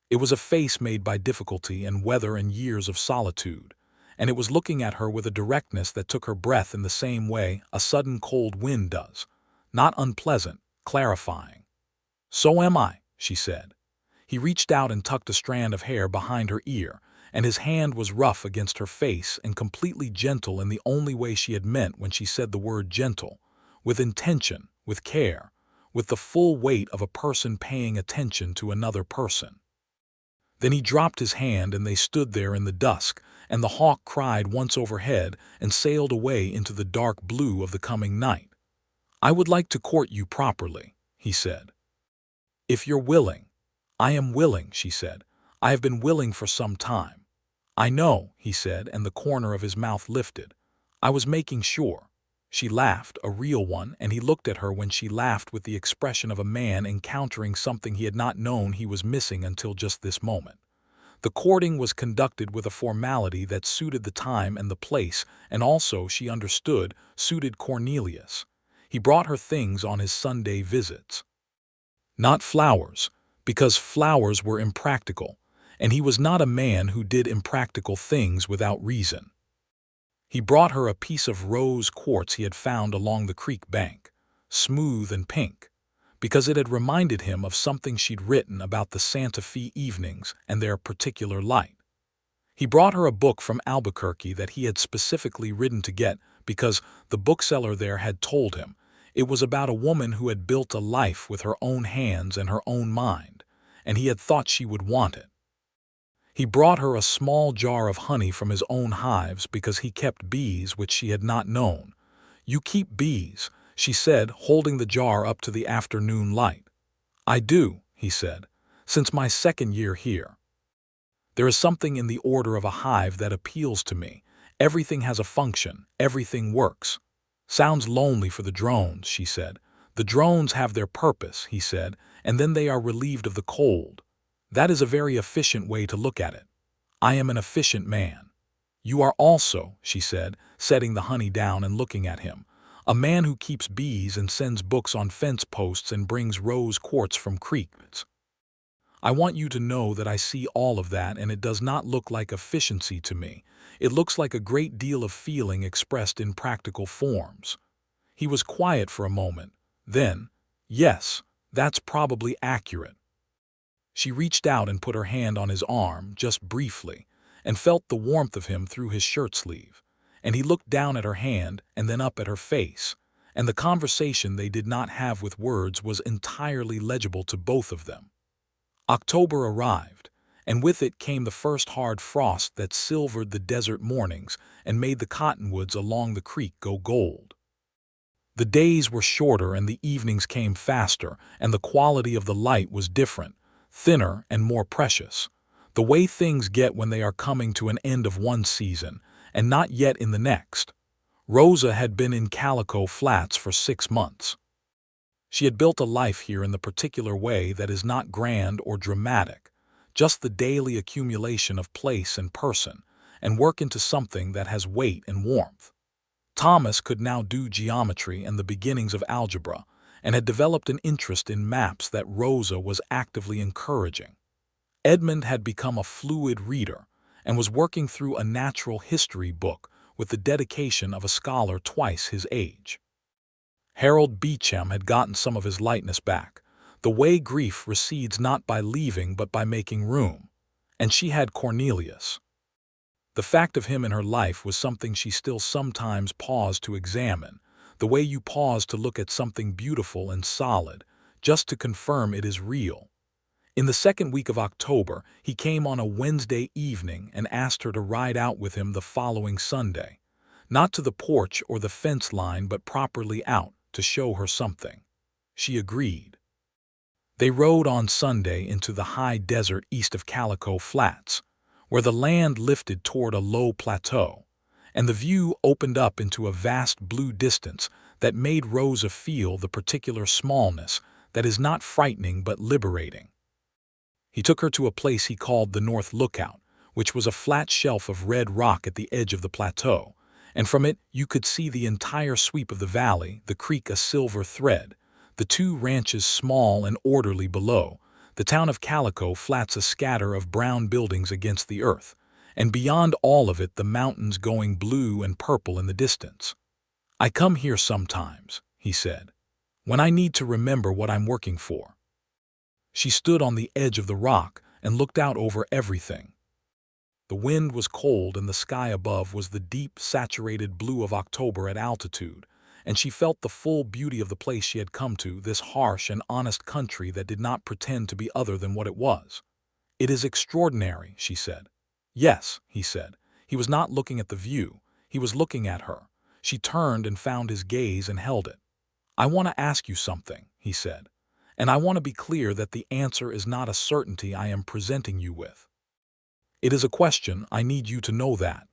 A: It was a face made by difficulty and weather and years of solitude, and it was looking at her with a directness that took her breath in the same way a sudden cold wind does. Not unpleasant, clarifying. "So am I," she said. He reached out and tucked a strand of hair behind her ear, and his hand was rough against her face and completely gentle in the only way she had meant when she said the word gentle, with intention, with care, with the full weight of a person paying attention to another person. Then he dropped his hand and they stood there in the dusk, and the hawk cried once overhead and sailed away into the dark blue of the coming night. "I would like to court you properly," he said. "If you're willing." "I am willing," she said. "I have been willing for some time." "I know," he said, and the corner of his mouth lifted. "I was making sure." She laughed, a real one, and he looked at her when she laughed with the expression of a man encountering something he had not known he was missing until just this moment. The courting was conducted with a formality that suited the time and the place, and also, she understood, suited Cornelius. He brought her things on his Sunday visits. Not flowers, because flowers were impractical, and he was not a man who did impractical things without reason. He brought her a piece of rose quartz he had found along the creek bank, smooth and pink, because it had reminded him of something she'd written about the Santa Fe evenings and their particular light. He brought her a book from Albuquerque that he had specifically ridden to get because the bookseller there had told him it was about a woman who had built a life with her own hands and her own mind, and he had thought she would want it. He brought her a small jar of honey from his own hives because he kept bees which she had not known. "You keep bees," she said, holding the jar up to the afternoon light. "I do," he said, "since my second year here." There is something in the order of a hive that appeals to me. Everything has a function, everything works. Sounds lonely for the drones, she said. The drones have their purpose, he said, and then they are relieved of the cold. That is a very efficient way to look at it. I am an efficient man. You are also, she said, setting the honey down and looking at him, a man who keeps bees and sends books on fence posts and brings rose quartz from creeks. I want you to know that I see all of that, and it does not look like efficiency to me. It looks like a great deal of feeling expressed in practical forms. He was quiet for a moment. Then, yes, that's probably accurate. She reached out and put her hand on his arm, just briefly, and felt the warmth of him through his shirt sleeve. And he looked down at her hand and then up at her face, and the conversation they did not have with words was entirely legible to both of them. October arrived, and with it came the first hard frost that silvered the desert mornings and made the cottonwoods along the creek go gold. The days were shorter and the evenings came faster, and the quality of the light was different, thinner and more precious, the way things get when they are coming to an end of one season and not yet in the next. Rosa had been in Calico Flats for 6 months. She had built a life here in the particular way that is not grand or dramatic, just the daily accumulation of place and person, and work into something that has weight and warmth. Thomas could now do geometry and the beginnings of algebra, and had developed an interest in maps that Rosa was actively encouraging. Edmund had become a fluid reader and was working through a natural history book with the dedication of a scholar twice his age. Harold Beecham had gotten some of his lightness back, the way grief recedes not by leaving but by making room, and she had Cornelius. The fact of him in her life was something she still sometimes paused to examine, the way you pause to look at something beautiful and solid, just to confirm it is real. In the second week of October, he came on a Wednesday evening and asked her to ride out with him the following Sunday, not to the porch or the fence line but properly out, to show her something. She agreed. They rode on Sunday into the high desert east of Calico Flats, where the land lifted toward a low plateau, and the view opened up into a vast blue distance that made Rosa feel the particular smallness that is not frightening but liberating. He took her to a place he called the North Lookout, which was a flat shelf of red rock at the edge of the plateau, and from it you could see the entire sweep of the valley, the creek a silver thread, the 2 ranches small and orderly below, the town of Calico Flats a scatter of brown buildings against the earth, and beyond all of it the mountains going blue and purple in the distance. I come here sometimes, he said, when I need to remember what I'm working for. She stood on the edge of the rock and looked out over everything. The wind was cold and the sky above was the deep, saturated blue of October at altitude, and she felt the full beauty of the place she had come to, this harsh and honest country that did not pretend to be other than what it was. It is extraordinary, she said. Yes, he said. He was not looking at the view. He was looking at her. She turned and found his gaze and held it. I want to ask you something, he said, and I want to be clear that the answer is not a certainty I am presenting you with. It is a question. I need you to know that.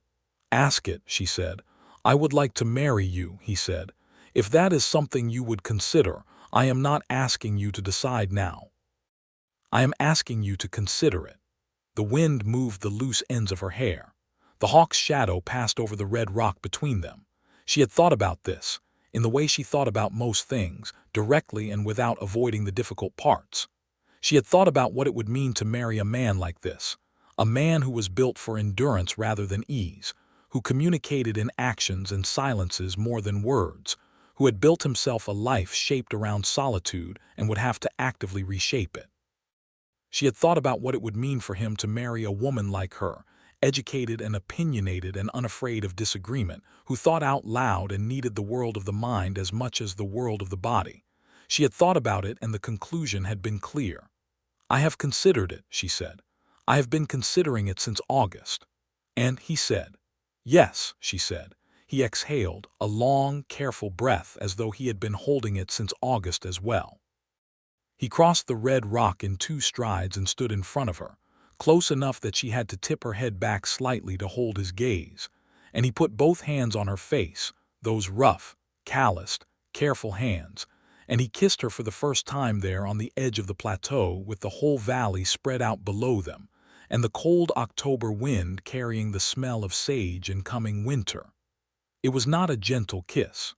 A: Ask it, she said. I would like to marry you, he said. If that is something you would consider, I am not asking you to decide now. I am asking you to consider it. The wind moved the loose ends of her hair. The hawk's shadow passed over the red rock between them. She had thought about this, in the way she thought about most things, directly and without avoiding the difficult parts. She had thought about what it would mean to marry a man like this, a man who was built for endurance rather than ease, who communicated in actions and silences more than words, who had built himself a life shaped around solitude and would have to actively reshape it. She had thought about what it would mean for him to marry a woman like her, educated and opinionated and unafraid of disagreement, who thought out loud and needed the world of the mind as much as the world of the body. She had thought about it and the conclusion had been clear. I have considered it, she said. I have been considering it since August. And he said, yes, she said. He exhaled, a long, careful breath as though he had been holding it since August as well. He crossed the red rock in 2 strides and stood in front of her, close enough that she had to tip her head back slightly to hold his gaze, and he put both hands on her face, those rough, calloused, careful hands, and he kissed her for the first time there on the edge of the plateau with the whole valley spread out below them, and the cold October wind carrying the smell of sage and coming winter. It was not a gentle kiss.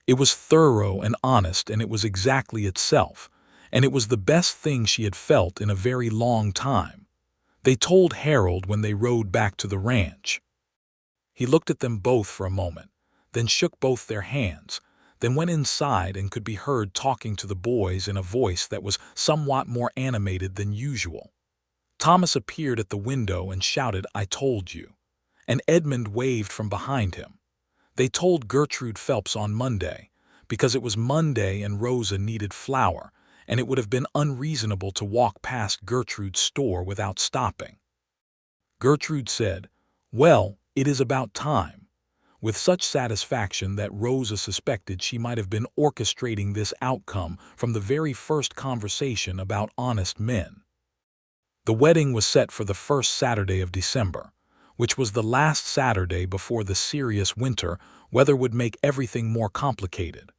A: It was thorough and honest, and it was exactly itself, and it was the best thing she had felt in a very long time. They told Harold when they rode back to the ranch. He looked at them both for a moment, then shook both their hands, then went inside and could be heard talking to the boys in a voice that was somewhat more animated than usual. Thomas appeared at the window and shouted, "I told you," and Edmund waved from behind him. They told Gertrude Phelps on Monday, because it was Monday and Rosa needed flour, and it would have been unreasonable to walk past Gertrude's store without stopping. Gertrude said, "Well, it is about time," with such satisfaction that Rosa suspected she might have been orchestrating this outcome from the very first conversation about honest men. The wedding was set for the first Saturday of December, which was the last Saturday before the serious winter weather would make everything more complicated.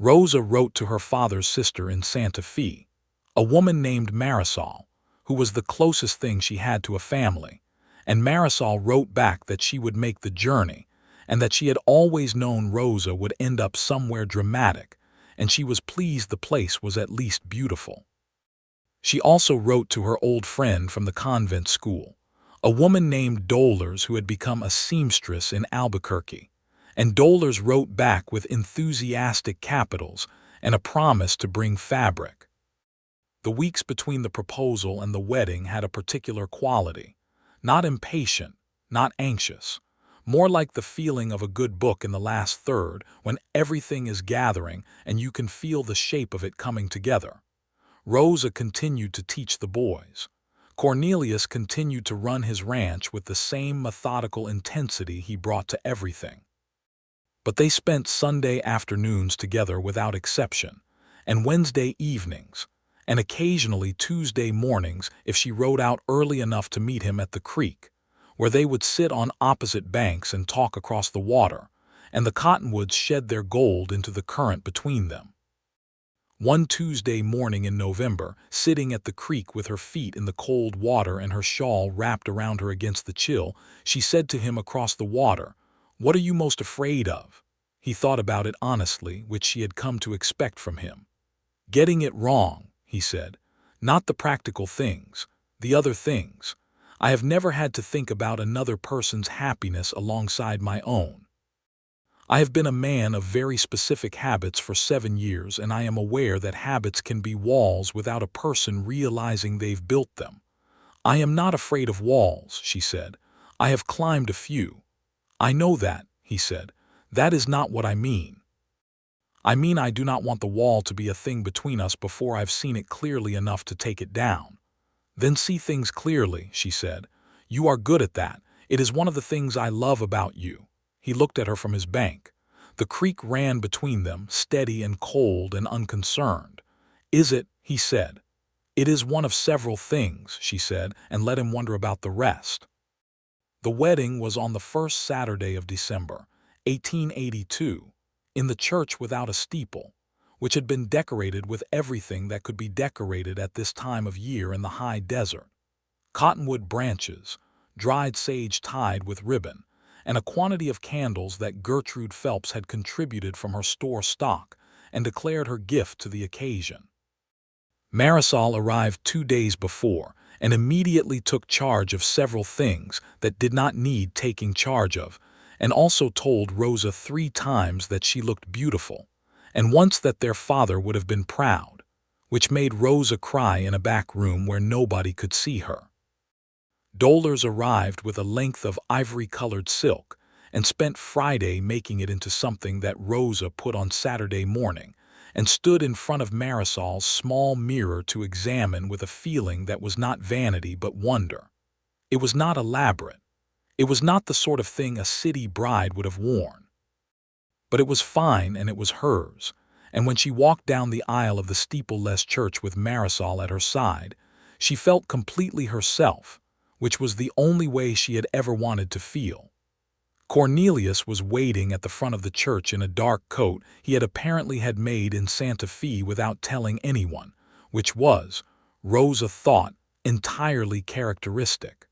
A: Rosa wrote to her father's sister in Santa Fe, a woman named Marisol, who was the closest thing she had to a family, and Marisol wrote back that she would make the journey, and that she had always known Rosa would end up somewhere dramatic, and she was pleased the place was at least beautiful. She also wrote to her old friend from the convent school, a woman named Dolers who had become a seamstress in Albuquerque, and Dolers wrote back with enthusiastic capitals and a promise to bring fabric. The weeks between the proposal and the wedding had a particular quality, not impatient, not anxious, more like the feeling of a good book in the last third when everything is gathering and you can feel the shape of it coming together. Rosa continued to teach the boys. Cornelius continued to run his ranch with the same methodical intensity he brought to everything. But they spent Sunday afternoons together without exception, and Wednesday evenings, and occasionally Tuesday mornings if she rode out early enough to meet him at the creek, where they would sit on opposite banks and talk across the water, and the cottonwoods shed their gold into the current between them. One Tuesday morning in November, sitting at the creek with her feet in the cold water and her shawl wrapped around her against the chill, she said to him across the water, "What are you most afraid of?" He thought about it honestly, which she had come to expect from him. "Getting it wrong," he said. "Not the practical things, the other things. I have never had to think about another person's happiness alongside my own. I have been a man of very specific habits for 7 years, and I am aware that habits can be walls without a person realizing they've built them. I am not afraid of walls," she said. "I have climbed a few." "I know that," he said. "That is not what I mean. I mean I do not want the wall to be a thing between us before I've seen it clearly enough to take it down." "Then see things clearly," she said. "You are good at that. It is one of the things I love about you." He looked at her from his bank. The creek ran between them, steady and cold and unconcerned. "Is it?" he said. "It is one of several things," she said, and let him wonder about the rest. The wedding was on the first Saturday of December, 1882, in the church without a steeple, which had been decorated with everything that could be decorated at this time of year in the high desert. Cottonwood branches, dried sage tied with ribbon, and a quantity of candles that Gertrude Phelps had contributed from her store stock and declared her gift to the occasion. Marisol arrived 2 days before and immediately took charge of several things that did not need taking charge of, and also told Rosa 3 times that she looked beautiful, and once that their father would have been proud, which made Rosa cry in a back room where nobody could see her. Dolers arrived with a length of ivory-colored silk and spent Friday making it into something that Rosa put on Saturday morning, and stood in front of Marisol's small mirror to examine with a feeling that was not vanity but wonder. It was not elaborate. It was not the sort of thing a city bride would have worn. But it was fine, and it was hers, and when she walked down the aisle of the steepleless church with Marisol at her side, She felt completely herself, which was the only way she had ever wanted to feel. Cornelius was waiting at the front of the church in a dark coat he had apparently had made in Santa Fe without telling anyone, which was, Rosa thought, entirely characteristic.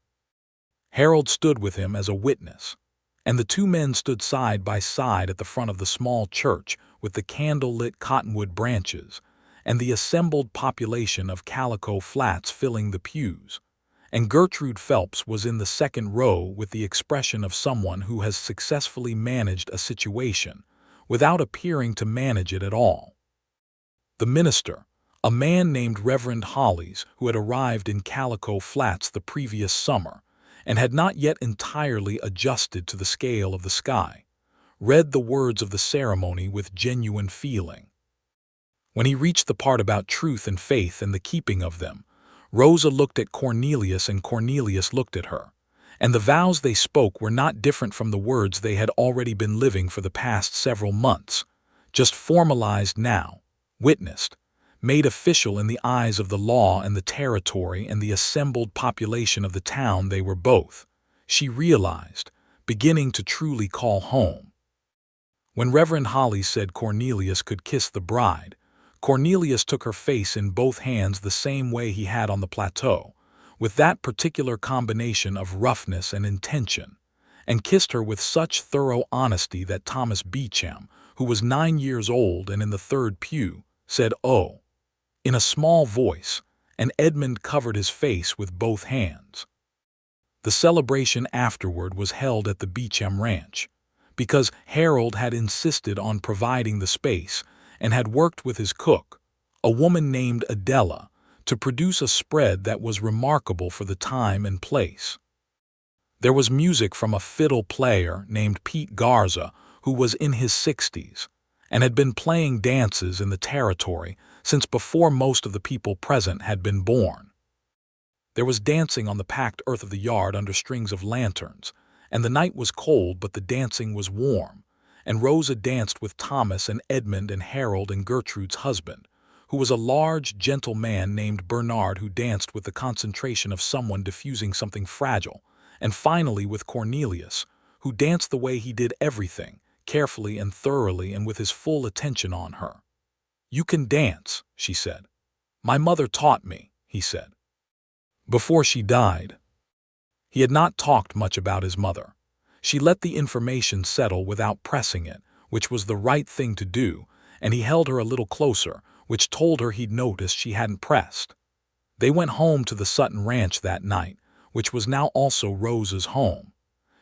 A: Harold stood with him as a witness, and the two men stood side by side at the front of the small church with the candle-lit cottonwood branches and the assembled population of Calico Flats filling the pews. And Gertrude Phelps was in the second row with the expression of someone who has successfully managed a situation without appearing to manage it at all. The minister, a man named Reverend Hollis, who had arrived in Calico Flats the previous summer and had not yet entirely adjusted to the scale of the sky, read the words of the ceremony with genuine feeling. When he reached the part about truth and faith and the keeping of them, Rosa looked at Cornelius and Cornelius looked at her, and the vows they spoke were not different from the words they had already been living for the past several months, just formalized now, witnessed, made official in the eyes of the law and the territory and the assembled population of the town they were both, she realized, beginning to truly call home. When Reverend Holly said Cornelius could kiss the bride, Cornelius took her face in both hands the same way he had on the plateau, with that particular combination of roughness and intention, and kissed her with such thorough honesty that Thomas Beecham, who was 9 years old and in the third pew, said, "Oh," in a small voice, and Edmund covered his face with both hands. The celebration afterward was held at the Beecham Ranch, because Harold had insisted on providing the space and had worked with his cook, a woman named Adela, to produce a spread that was remarkable for the time and place. There was music from a fiddle player named Pete Garza, who was in his 60s, and had been playing dances in the territory since before most of the people present had been born. There was dancing on the packed earth of the yard under strings of lanterns, and the night was cold but the dancing was warm, and Rosa danced with Thomas and Edmund and Harold and Gertrude's husband, who was a large, gentle man named Bernard who danced with the concentration of someone diffusing something fragile, and finally with Cornelius, who danced the way he did everything, carefully and thoroughly and with his full attention on her. "You can dance," she said. "My mother taught me," he said. Before she died. He had not talked much about his mother. She let the information settle without pressing it, which was the right thing to do, and he held her a little closer, which told her he'd noticed she hadn't pressed. They went home to the Sutton Ranch that night, which was now also Rosa's home.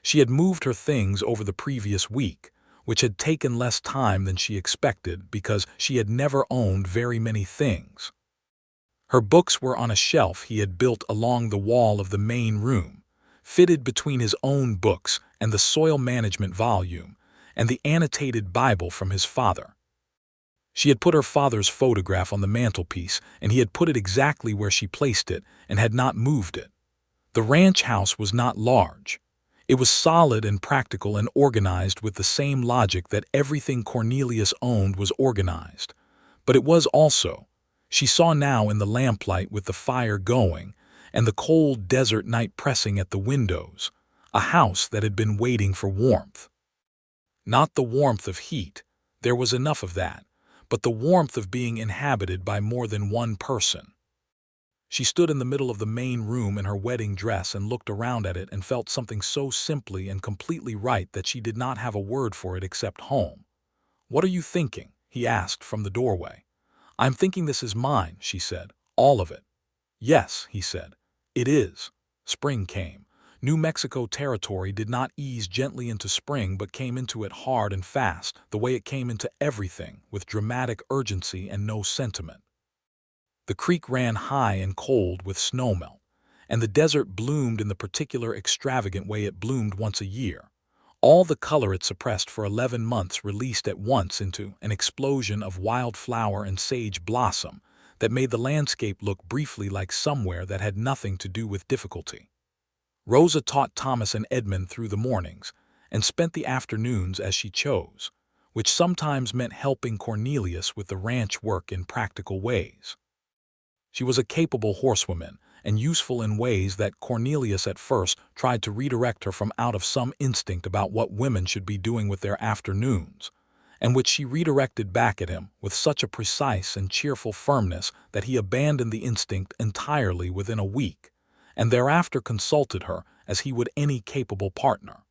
A: She had moved her things over the previous week, which had taken less time than she expected because she had never owned very many things. Her books were on a shelf he had built along the wall of the main room, fitted between his own books and the soil management volume, and the annotated Bible from his father. She had put her father's photograph on the mantelpiece, and he had put it exactly where she placed it and had not moved it. The ranch house was not large. It was solid and practical and organized with the same logic that everything Cornelius owned was organized. But it was also, she saw now in the lamplight with the fire going, and the cold desert night pressing at the windows, a house that had been waiting for warmth. Not the warmth of heat, there was enough of that, but the warmth of being inhabited by more than one person. She stood in the middle of the main room in her wedding dress and looked around at it and felt something so simply and completely right that she did not have a word for it except home. "What are you thinking?" he asked from the doorway. "I'm thinking this is mine," she said. "All of it." "Yes," he said. "It is." Spring came. New Mexico territory did not ease gently into spring but came into it hard and fast, the way it came into everything, with dramatic urgency and no sentiment. The creek ran high and cold with snowmelt, and the desert bloomed in the particular extravagant way it bloomed once a year. All the color it suppressed for 11 months released at once into an explosion of wildflower and sage blossom that made the landscape look briefly like somewhere that had nothing to do with difficulty. Rosa taught Thomas and Edmund through the mornings and spent the afternoons as she chose, which sometimes meant helping Cornelius with the ranch work in practical ways. She was a capable horsewoman and useful in ways that Cornelius at first tried to redirect her from out of some instinct about what women should be doing with their afternoons, and which she redirected back at him with such a precise and cheerful firmness that he abandoned the instinct entirely within a week, and thereafter consulted her as he would any capable partner.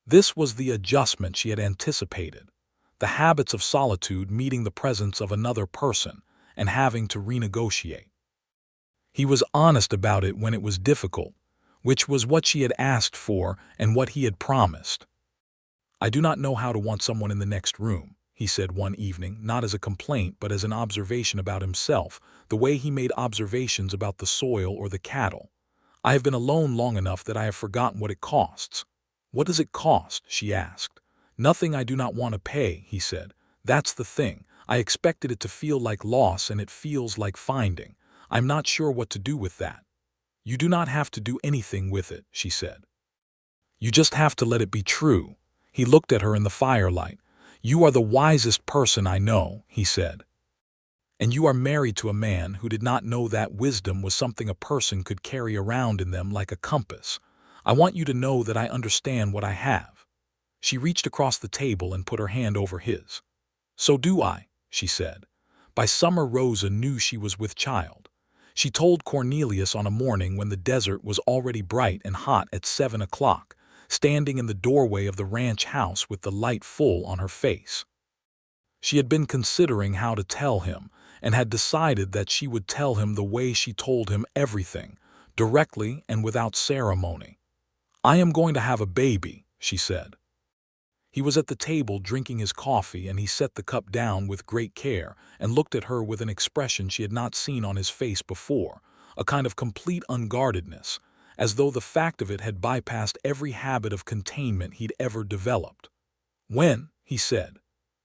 A: This was the adjustment she had anticipated, the habits of solitude meeting the presence of another person and having to renegotiate. He was honest about it when it was difficult, which was what she had asked for and what he had promised. "I do not know how to want someone in the next room," he said one evening, not as a complaint but as an observation about himself, the way he made observations about the soil or the cattle. "I have been alone long enough that I have forgotten what it costs." "What does it cost?" she asked. "Nothing I do not want to pay," he said. "That's the thing. I expected it to feel like loss and it feels like finding. I'm not sure what to do with that." "You do not have to do anything with it," she said. "You just have to let it be true." He looked at her in the firelight. "You are the wisest person I know," he said. "And you are married to a man who did not know that wisdom was something a person could carry around in them like a compass. I want you to know that I understand what I have." She reached across the table and put her hand over his. "So do I," she said. By summer Rosa knew she was with child. She told Cornelius on a morning when the desert was already bright and hot at 7 o'clock, standing in the doorway of the ranch house with the light full on her face. She had been considering how to tell him, and had decided that she would tell him the way she told him everything, directly and without ceremony. "I am going to have a baby," she said. He was at the table drinking his coffee, and he set the cup down with great care and looked at her with an expression she had not seen on his face before, a kind of complete unguardedness, as though the fact of it had bypassed every habit of containment he'd ever developed. "When?" he said.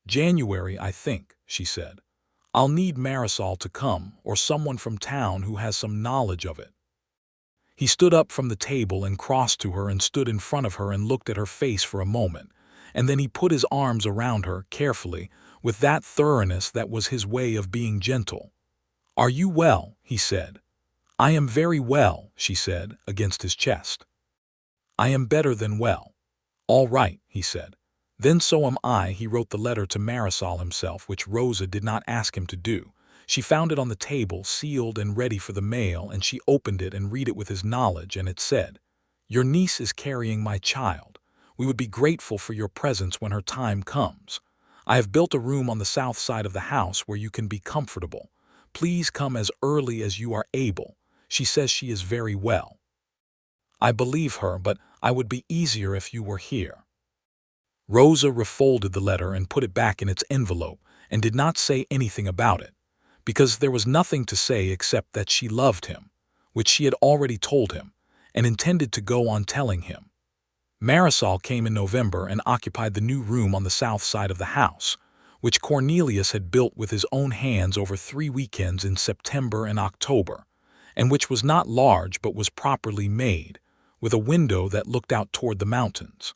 A: "January, I think," she said. "I'll need Marisol to come, or someone from town who has some knowledge of it." He stood up from the table and crossed to her and stood in front of her and looked at her face for a moment, and then he put his arms around her carefully, with that thoroughness that was his way of being gentle. "Are you well?" he said. "I am very well," she said, against his chest. "I am better than well." "All right," he said. "Then so am I." He wrote the letter to Marisol himself, which Rosa did not ask him to do. She found it on the table, sealed and ready for the mail, and she opened it and read it with his knowledge, and it said, "Your niece is carrying my child. We would be grateful for your presence when her time comes. I have built a room on the south side of the house where you can be comfortable. Please come as early as you are able. She says she is very well." "I believe her, but I would be easier if you were here." Rosa refolded the letter and put it back in its envelope and did not say anything about it, because there was nothing to say except that she loved him, which she had already told him, and intended to go on telling him. Marisol came in November and occupied the new room on the south side of the house, which Cornelius had built with his own hands over 3 weekends in September and October, and which was not large but was properly made, with a window that looked out toward the mountains.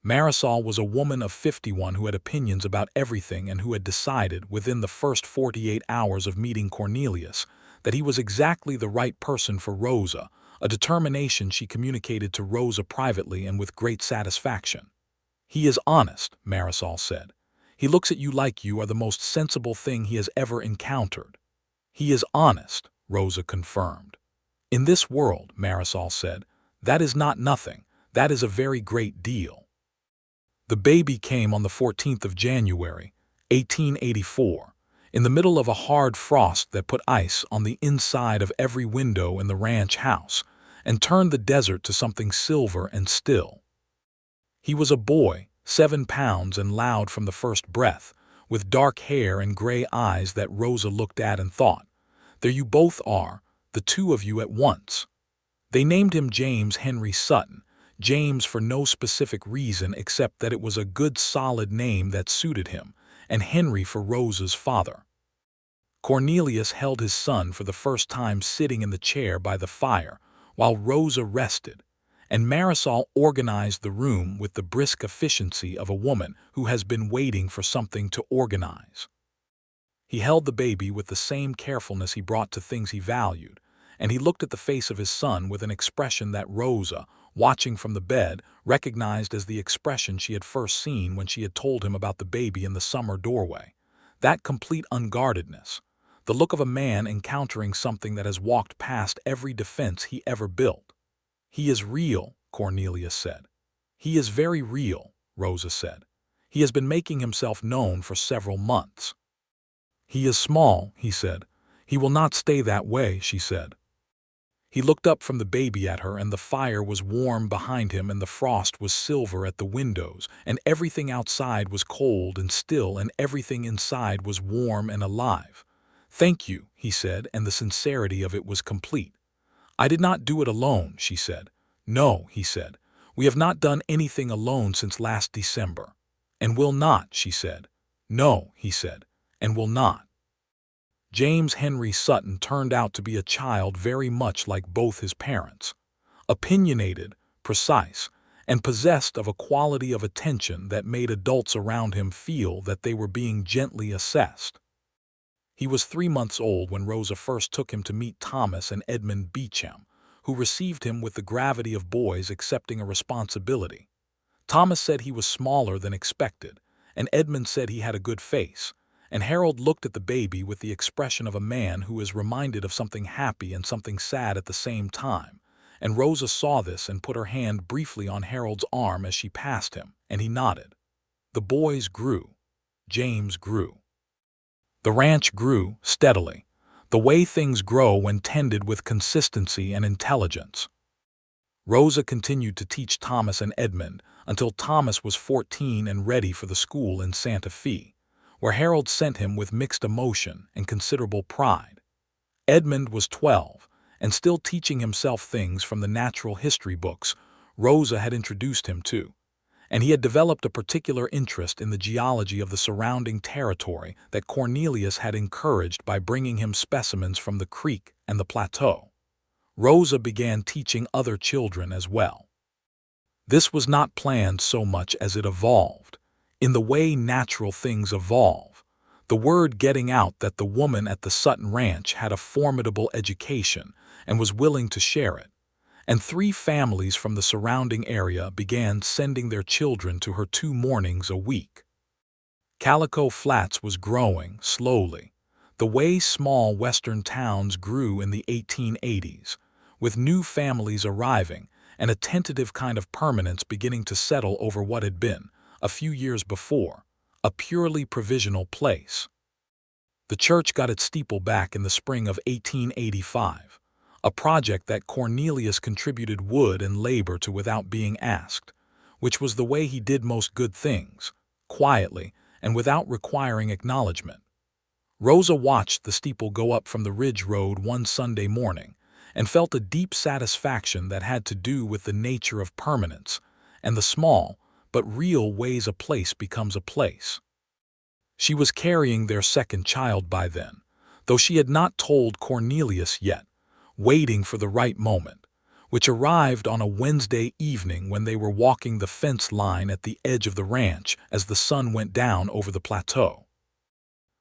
A: Marisol was a woman of 51 who had opinions about everything and who had decided, within the first 48 hours of meeting Cornelius, that he was exactly the right person for Rosa, a determination she communicated to Rosa privately and with great satisfaction. "He is honest," Marisol said. "He looks at you like you are the most sensible thing he has ever encountered." "He is honest," Rosa confirmed. "In this world," Marisol said, "that is not nothing, that is a very great deal." The baby came on the 14th of January, 1884, in the middle of a hard frost that put ice on the inside of every window in the ranch house and turned the desert to something silver and still. He was a boy, 7 pounds and loud from the first breath, with dark hair and gray eyes that Rosa looked at and thought, "There you both are, the two of you at once." They named him James Henry Sutton, James for no specific reason except that it was a good solid name that suited him, and Henry for Rosa's father. Cornelius held his son for the first time sitting in the chair by the fire, while Rosa rested, and Marisol organized the room with the brisk efficiency of a woman who has been waiting for something to organize. He held the baby with the same carefulness he brought to things he valued, and he looked at the face of his son with an expression that Rosa, watching from the bed, recognized as the expression she had first seen when she had told him about the baby in the summer doorway. That complete unguardedness. The look of a man encountering something that has walked past every defense he ever built. "He is real," Cornelius said. "He is very real," Rosa said. "He has been making himself known for several months." "He is small," he said. "He will not stay that way," she said. He looked up from the baby at her, and the fire was warm behind him, and the frost was silver at the windows, and everything outside was cold and still, and everything inside was warm and alive. "Thank you," he said, and the sincerity of it was complete. "I did not do it alone," she said. "No," he said. "We have not done anything alone since last December." "And will not," she said. "No," he said, "and will not." James Henry Sutton turned out to be a child very much like both his parents. Opinionated, precise, and possessed of a quality of attention that made adults around him feel that they were being gently assessed. He was 3 months old when Rosa first took him to meet Thomas and Edmund Beecham, who received him with the gravity of boys accepting a responsibility. Thomas said he was smaller than expected, and Edmund said he had a good face, and Harold looked at the baby with the expression of a man who is reminded of something happy and something sad at the same time, and Rosa saw this and put her hand briefly on Harold's arm as she passed him, and he nodded. The boys grew. James grew. The ranch grew steadily, the way things grow when tended with consistency and intelligence. Rosa continued to teach Thomas and Edmund until Thomas was 14 and ready for the school in Santa Fe, where Harold sent him with mixed emotion and considerable pride. Edmund was 12, and still teaching himself things from the natural history books Rosa had introduced him to, and he had developed a particular interest in the geology of the surrounding territory that Cornelius had encouraged by bringing him specimens from the creek and the plateau. Rosa began teaching other children as well. This was not planned so much as it evolved, in the way natural things evolve. The word getting out that the woman at the Sutton Ranch had a formidable education and was willing to share it, and 3 families from the surrounding area began sending their children to her 2 mornings a week. Calico Flats was growing slowly, the way small western towns grew in the 1880s, with new families arriving and a tentative kind of permanence beginning to settle over what had been, a few years before, a purely provisional place. The church got its steeple back in the spring of 1885, a project that Cornelius contributed wood and labor to without being asked, which was the way he did most good things, quietly and without requiring acknowledgement. Rosa watched the steeple go up from the ridge road one Sunday morning and felt a deep satisfaction that had to do with the nature of permanence and the small but real ways a place becomes a place. She was carrying their second child by then, though she had not told Cornelius yet, waiting for the right moment, which arrived on a Wednesday evening when they were walking the fence line at the edge of the ranch as the sun went down over the plateau.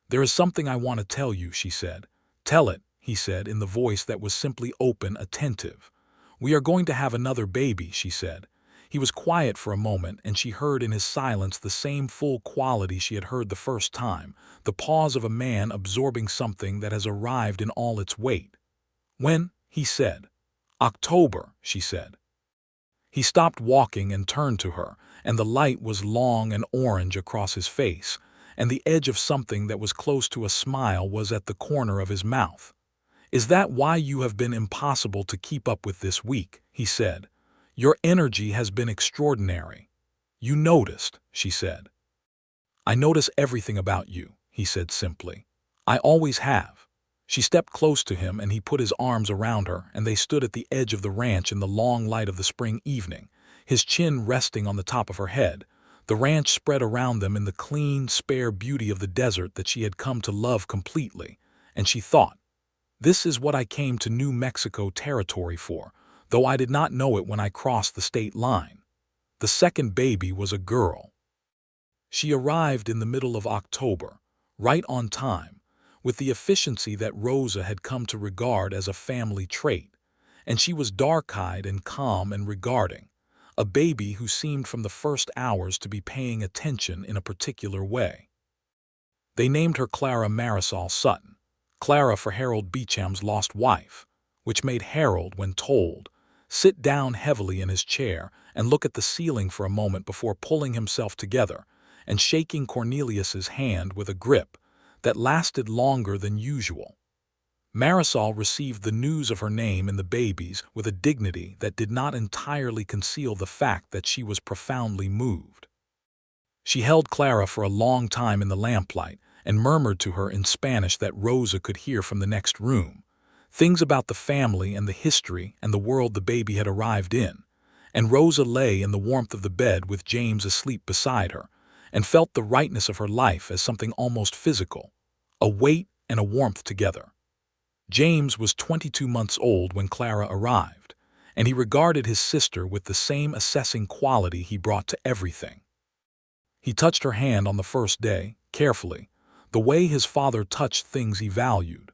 A: "There is something I want to tell you," she said. "Tell it," he said in the voice that was simply open, attentive. "We are going to have another baby," she said. He was quiet for a moment, and she heard in his silence the same full quality she had heard the first time, the pause of a man absorbing something that has arrived in all its weight. "When?" he said. "October," she said. He stopped walking and turned to her, and the light was long and orange across his face, and the edge of something that was close to a smile was at the corner of his mouth. "Is that why you have been impossible to keep up with this week?" he said. "Your energy has been extraordinary." "You noticed," she said. "I notice everything about you," he said simply. "I always have." She stepped close to him, and he put his arms around her, and they stood at the edge of the ranch in the long light of the spring evening, his chin resting on the top of her head. The ranch spread around them in the clean, spare beauty of the desert that she had come to love completely, and she thought, "This is what I came to New Mexico territory for, though I did not know it when I crossed the state line." The second baby was a girl. She arrived in the middle of October, right on time, with the efficiency that Rosa had come to regard as a family trait, and she was dark-eyed and calm and regarding, a baby who seemed from the first hours to be paying attention in a particular way. They named her Clara Marisol Sutton, Clara for Harold Beecham's lost wife, which made Harold, when told, sit down heavily in his chair and look at the ceiling for a moment before pulling himself together and shaking Cornelius's hand with a grip that lasted longer than usual. Marisol received the news of her name in the babies with a dignity that did not entirely conceal the fact that she was profoundly moved. She held Clara for a long time in the lamplight and murmured to her in Spanish that Rosa could hear from the next room, things about the family and the history and the world the baby had arrived in, and Rosa lay in the warmth of the bed with James asleep beside her, and felt the rightness of her life as something almost physical, a weight and a warmth together. James was 22 months old when Clara arrived, and he regarded his sister with the same assessing quality he brought to everything. He touched her hand on the first day, carefully, the way his father touched things he valued.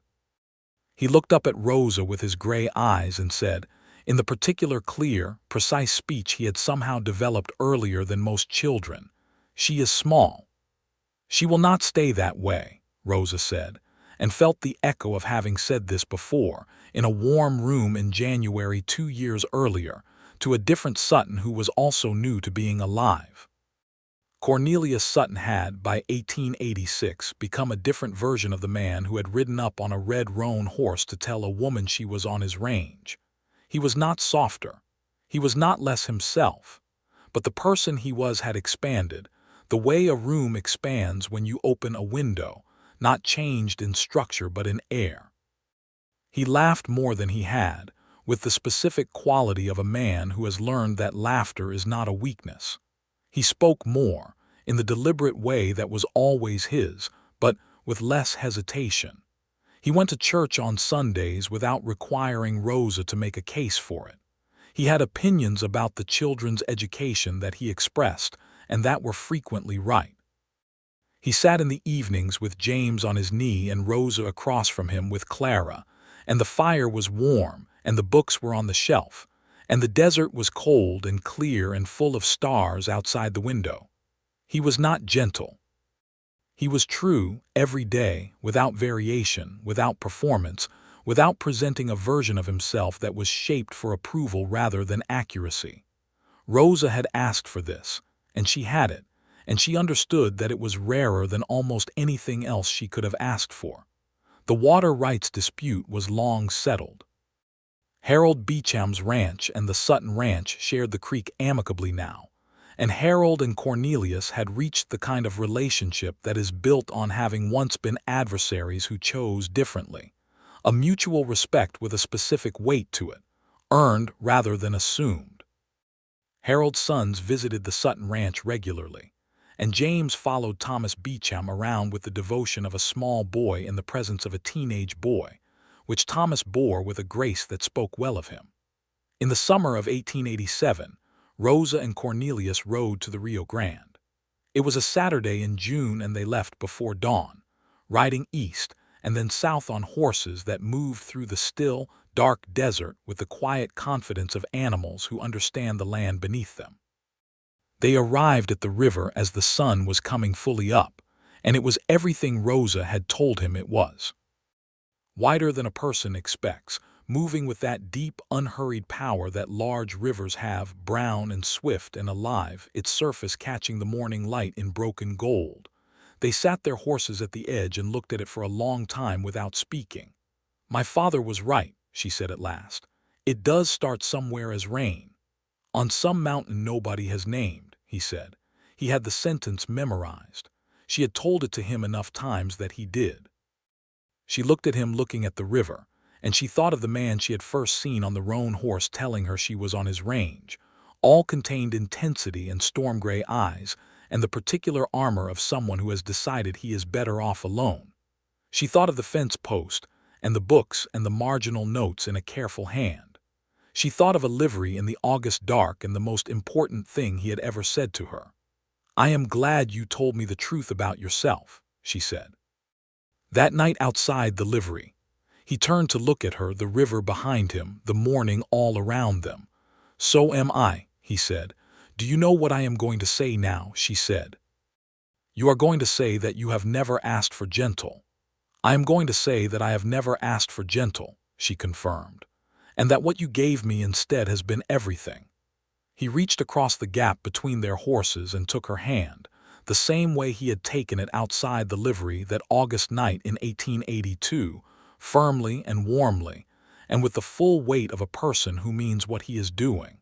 A: He looked up at Rosa with his gray eyes and said, in the particular clear, precise speech he had somehow developed earlier than most children, "She is small." "She will not stay that way," Rosa said, and felt the echo of having said this before, in a warm room in January 2 years earlier, to a different Sutton who was also new to being alive. Cornelius Sutton had, by 1886, become a different version of the man who had ridden up on a red roan horse to tell a woman she was on his range. He was not softer. He was not less himself. But the person he was had expanded, the way a room expands when you open a window, not changed in structure but in air. He laughed more than he had, with the specific quality of a man who has learned that laughter is not a weakness. He spoke more, in the deliberate way that was always his, but with less hesitation. He went to church on Sundays without requiring Rosa to make a case for it. He had opinions about the children's education that he expressed, and that were frequently right. He sat in the evenings with James on his knee and Rosa across from him with Clara, and the fire was warm, and the books were on the shelf, and the desert was cold and clear and full of stars outside the window. He was not gentle. He was true every day, without variation, without performance, without presenting a version of himself that was shaped for approval rather than accuracy. Rosa had asked for this, and she had it, and she understood that it was rarer than almost anything else she could have asked for. The water rights dispute was long settled. Harold Beecham's ranch and the Sutton ranch shared the creek amicably now, and Harold and Cornelius had reached the kind of relationship that is built on having once been adversaries who chose differently, a mutual respect with a specific weight to it, earned rather than assumed. Harold's sons visited the Sutton ranch regularly, and James followed Thomas Beecham around with the devotion of a small boy in the presence of a teenage boy, which Thomas bore with a grace that spoke well of him. In the summer of 1887, Rosa and Cornelius rode to the Rio Grande. It was a Saturday in June and they left before dawn, riding east and then south on horses that moved through the still, dark desert with the quiet confidence of animals who understand the land beneath them. They arrived at the river as the sun was coming fully up, and it was everything Rosa had told him it was. Wider than a person expects, moving with that deep, unhurried power that large rivers have, brown and swift and alive, its surface catching the morning light in broken gold. They sat their horses at the edge and looked at it for a long time without speaking. "My father was right," she said at last. "It does start somewhere as rain. On some mountain nobody has named," he said. He had the sentence memorized. She had told it to him enough times that he did. She looked at him looking at the river, and she thought of the man she had first seen on the roan horse telling her she was on his range. All contained intensity and storm-gray eyes, and the particular armor of someone who has decided he is better off alone. She thought of the fence post, and the books and the marginal notes in a careful hand. She thought of a livery in the August dark and the most important thing he had ever said to her. "I am glad you told me the truth about yourself," she said. That night outside the livery, he turned to look at her, the river behind him, the morning all around them. "So am I," he said. "Do you know what I am going to say now?" she said. "You are going to say that you have never asked for gentle." "I am going to say that I have never asked for gentle," she confirmed, "and that what you gave me instead has been everything." He reached across the gap between their horses and took her hand, the same way he had taken it outside the livery that August night in 1882, firmly and warmly, and with the full weight of a person who means what he is doing.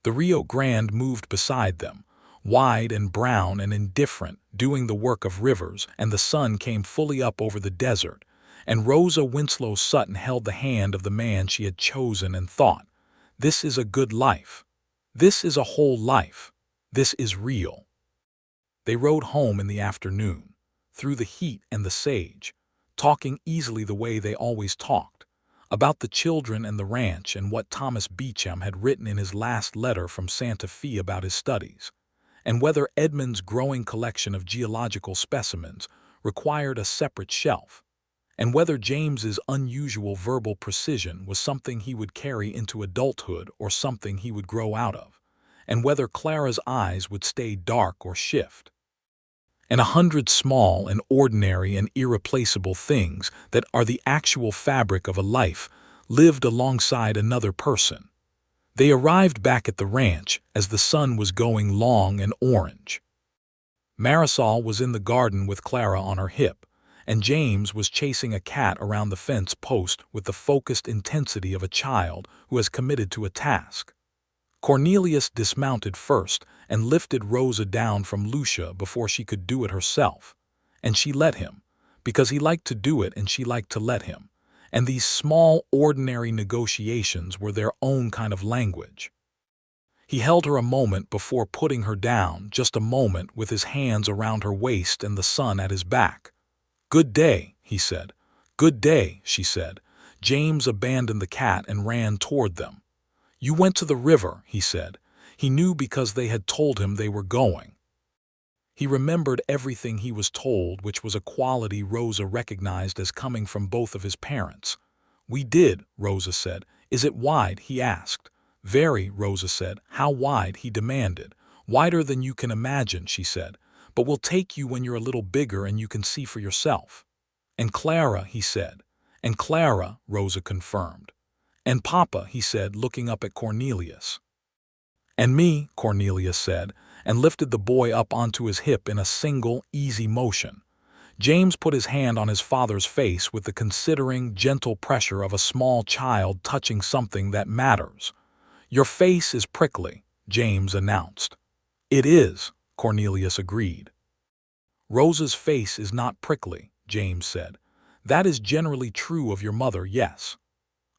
A: The Rio Grande moved beside them, wide and brown and indifferent, doing the work of rivers, and the sun came fully up over the desert, and Rosa Winslow Sutton held the hand of the man she had chosen and thought, "This is a good life. This is a whole life. This is real." They rode home in the afternoon, through the heat and the sage, talking easily the way they always talked, about the children and the ranch and what Thomas Beecham had written in his last letter from Santa Fe about his studies, and whether Edmund's growing collection of geological specimens required a separate shelf, and whether James's unusual verbal precision was something he would carry into adulthood or something he would grow out of, and whether Clara's eyes would stay dark or shift. And 100 small and ordinary and irreplaceable things that are the actual fabric of a life lived alongside another person. They arrived back at the ranch as the sun was going long and orange. Marisol was in the garden with Clara on her hip, and James was chasing a cat around the fence post with the focused intensity of a child who has committed to a task. Cornelius dismounted first and lifted Rosa down from Lucia before she could do it herself, and she let him, because he liked to do it and she liked to let him, and these small, ordinary negotiations were their own kind of language. He held her a moment before putting her down, just a moment, with his hands around her waist and the sun at his back. "Good day," he said. "Good day," she said. James abandoned the cat and ran toward them. "You went to the river," he said. He knew because they had told him they were going. He remembered everything he was told, which was a quality Rosa recognized as coming from both of his parents. "We did," Rosa said. "Is it wide?" he asked. "Very," Rosa said. "How wide?" he demanded. "Wider than you can imagine," she said. "But we'll take you when you're a little bigger and you can see for yourself." "And Clara," he said. "And Clara," Rosa confirmed. "And Papa," he said, looking up at Cornelius. "And me," Cornelius said, and lifted the boy up onto his hip in a single, easy motion. James put his hand on his father's face with the considering, gentle pressure of a small child touching something that matters. "Your face is prickly," James announced. "It is," Cornelius agreed. "Rosa's face is not prickly," James said. "That is generally true of your mother, yes."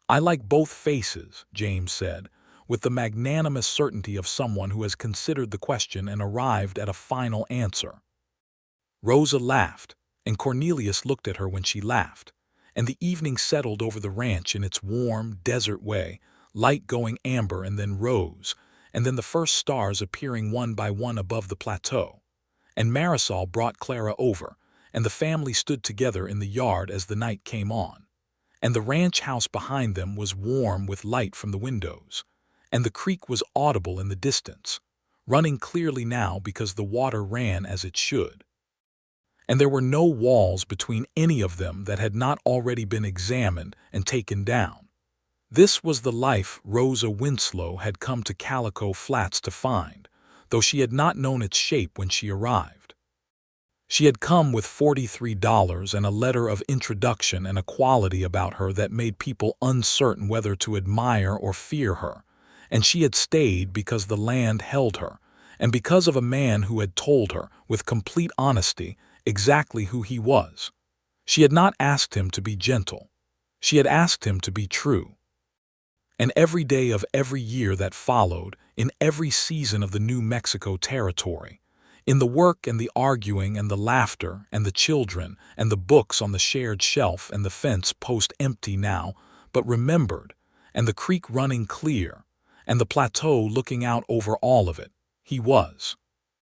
A: "I like both faces," James said, with the magnanimous certainty of someone who has considered the question and arrived at a final answer. Rosa laughed, and Cornelius looked at her when she laughed, and the evening settled over the ranch in its warm, desert way, light going amber and then rose, and then the first stars appearing one by one above the plateau. And Marisol brought Clara over, and the family stood together in the yard as the night came on. And the ranch house behind them was warm with light from the windows, and the creek was audible in the distance, running clearly now because the water ran as it should. And there were no walls between any of them that had not already been examined and taken down. This was the life Rosa Winslow had come to Calico Flats to find, though she had not known its shape when she arrived. She had come with $43 and a letter of introduction and a quality about her that made people uncertain whether to admire or fear her, and she had stayed because the land held her, and because of a man who had told her, with complete honesty, exactly who he was. She had not asked him to be gentle. She had asked him to be true. And every day of every year that followed, in every season of the New Mexico territory, in the work and the arguing and the laughter and the children and the books on the shared shelf and the fence post empty now, but remembered, and the creek running clear, and the plateau looking out over all of it, he was.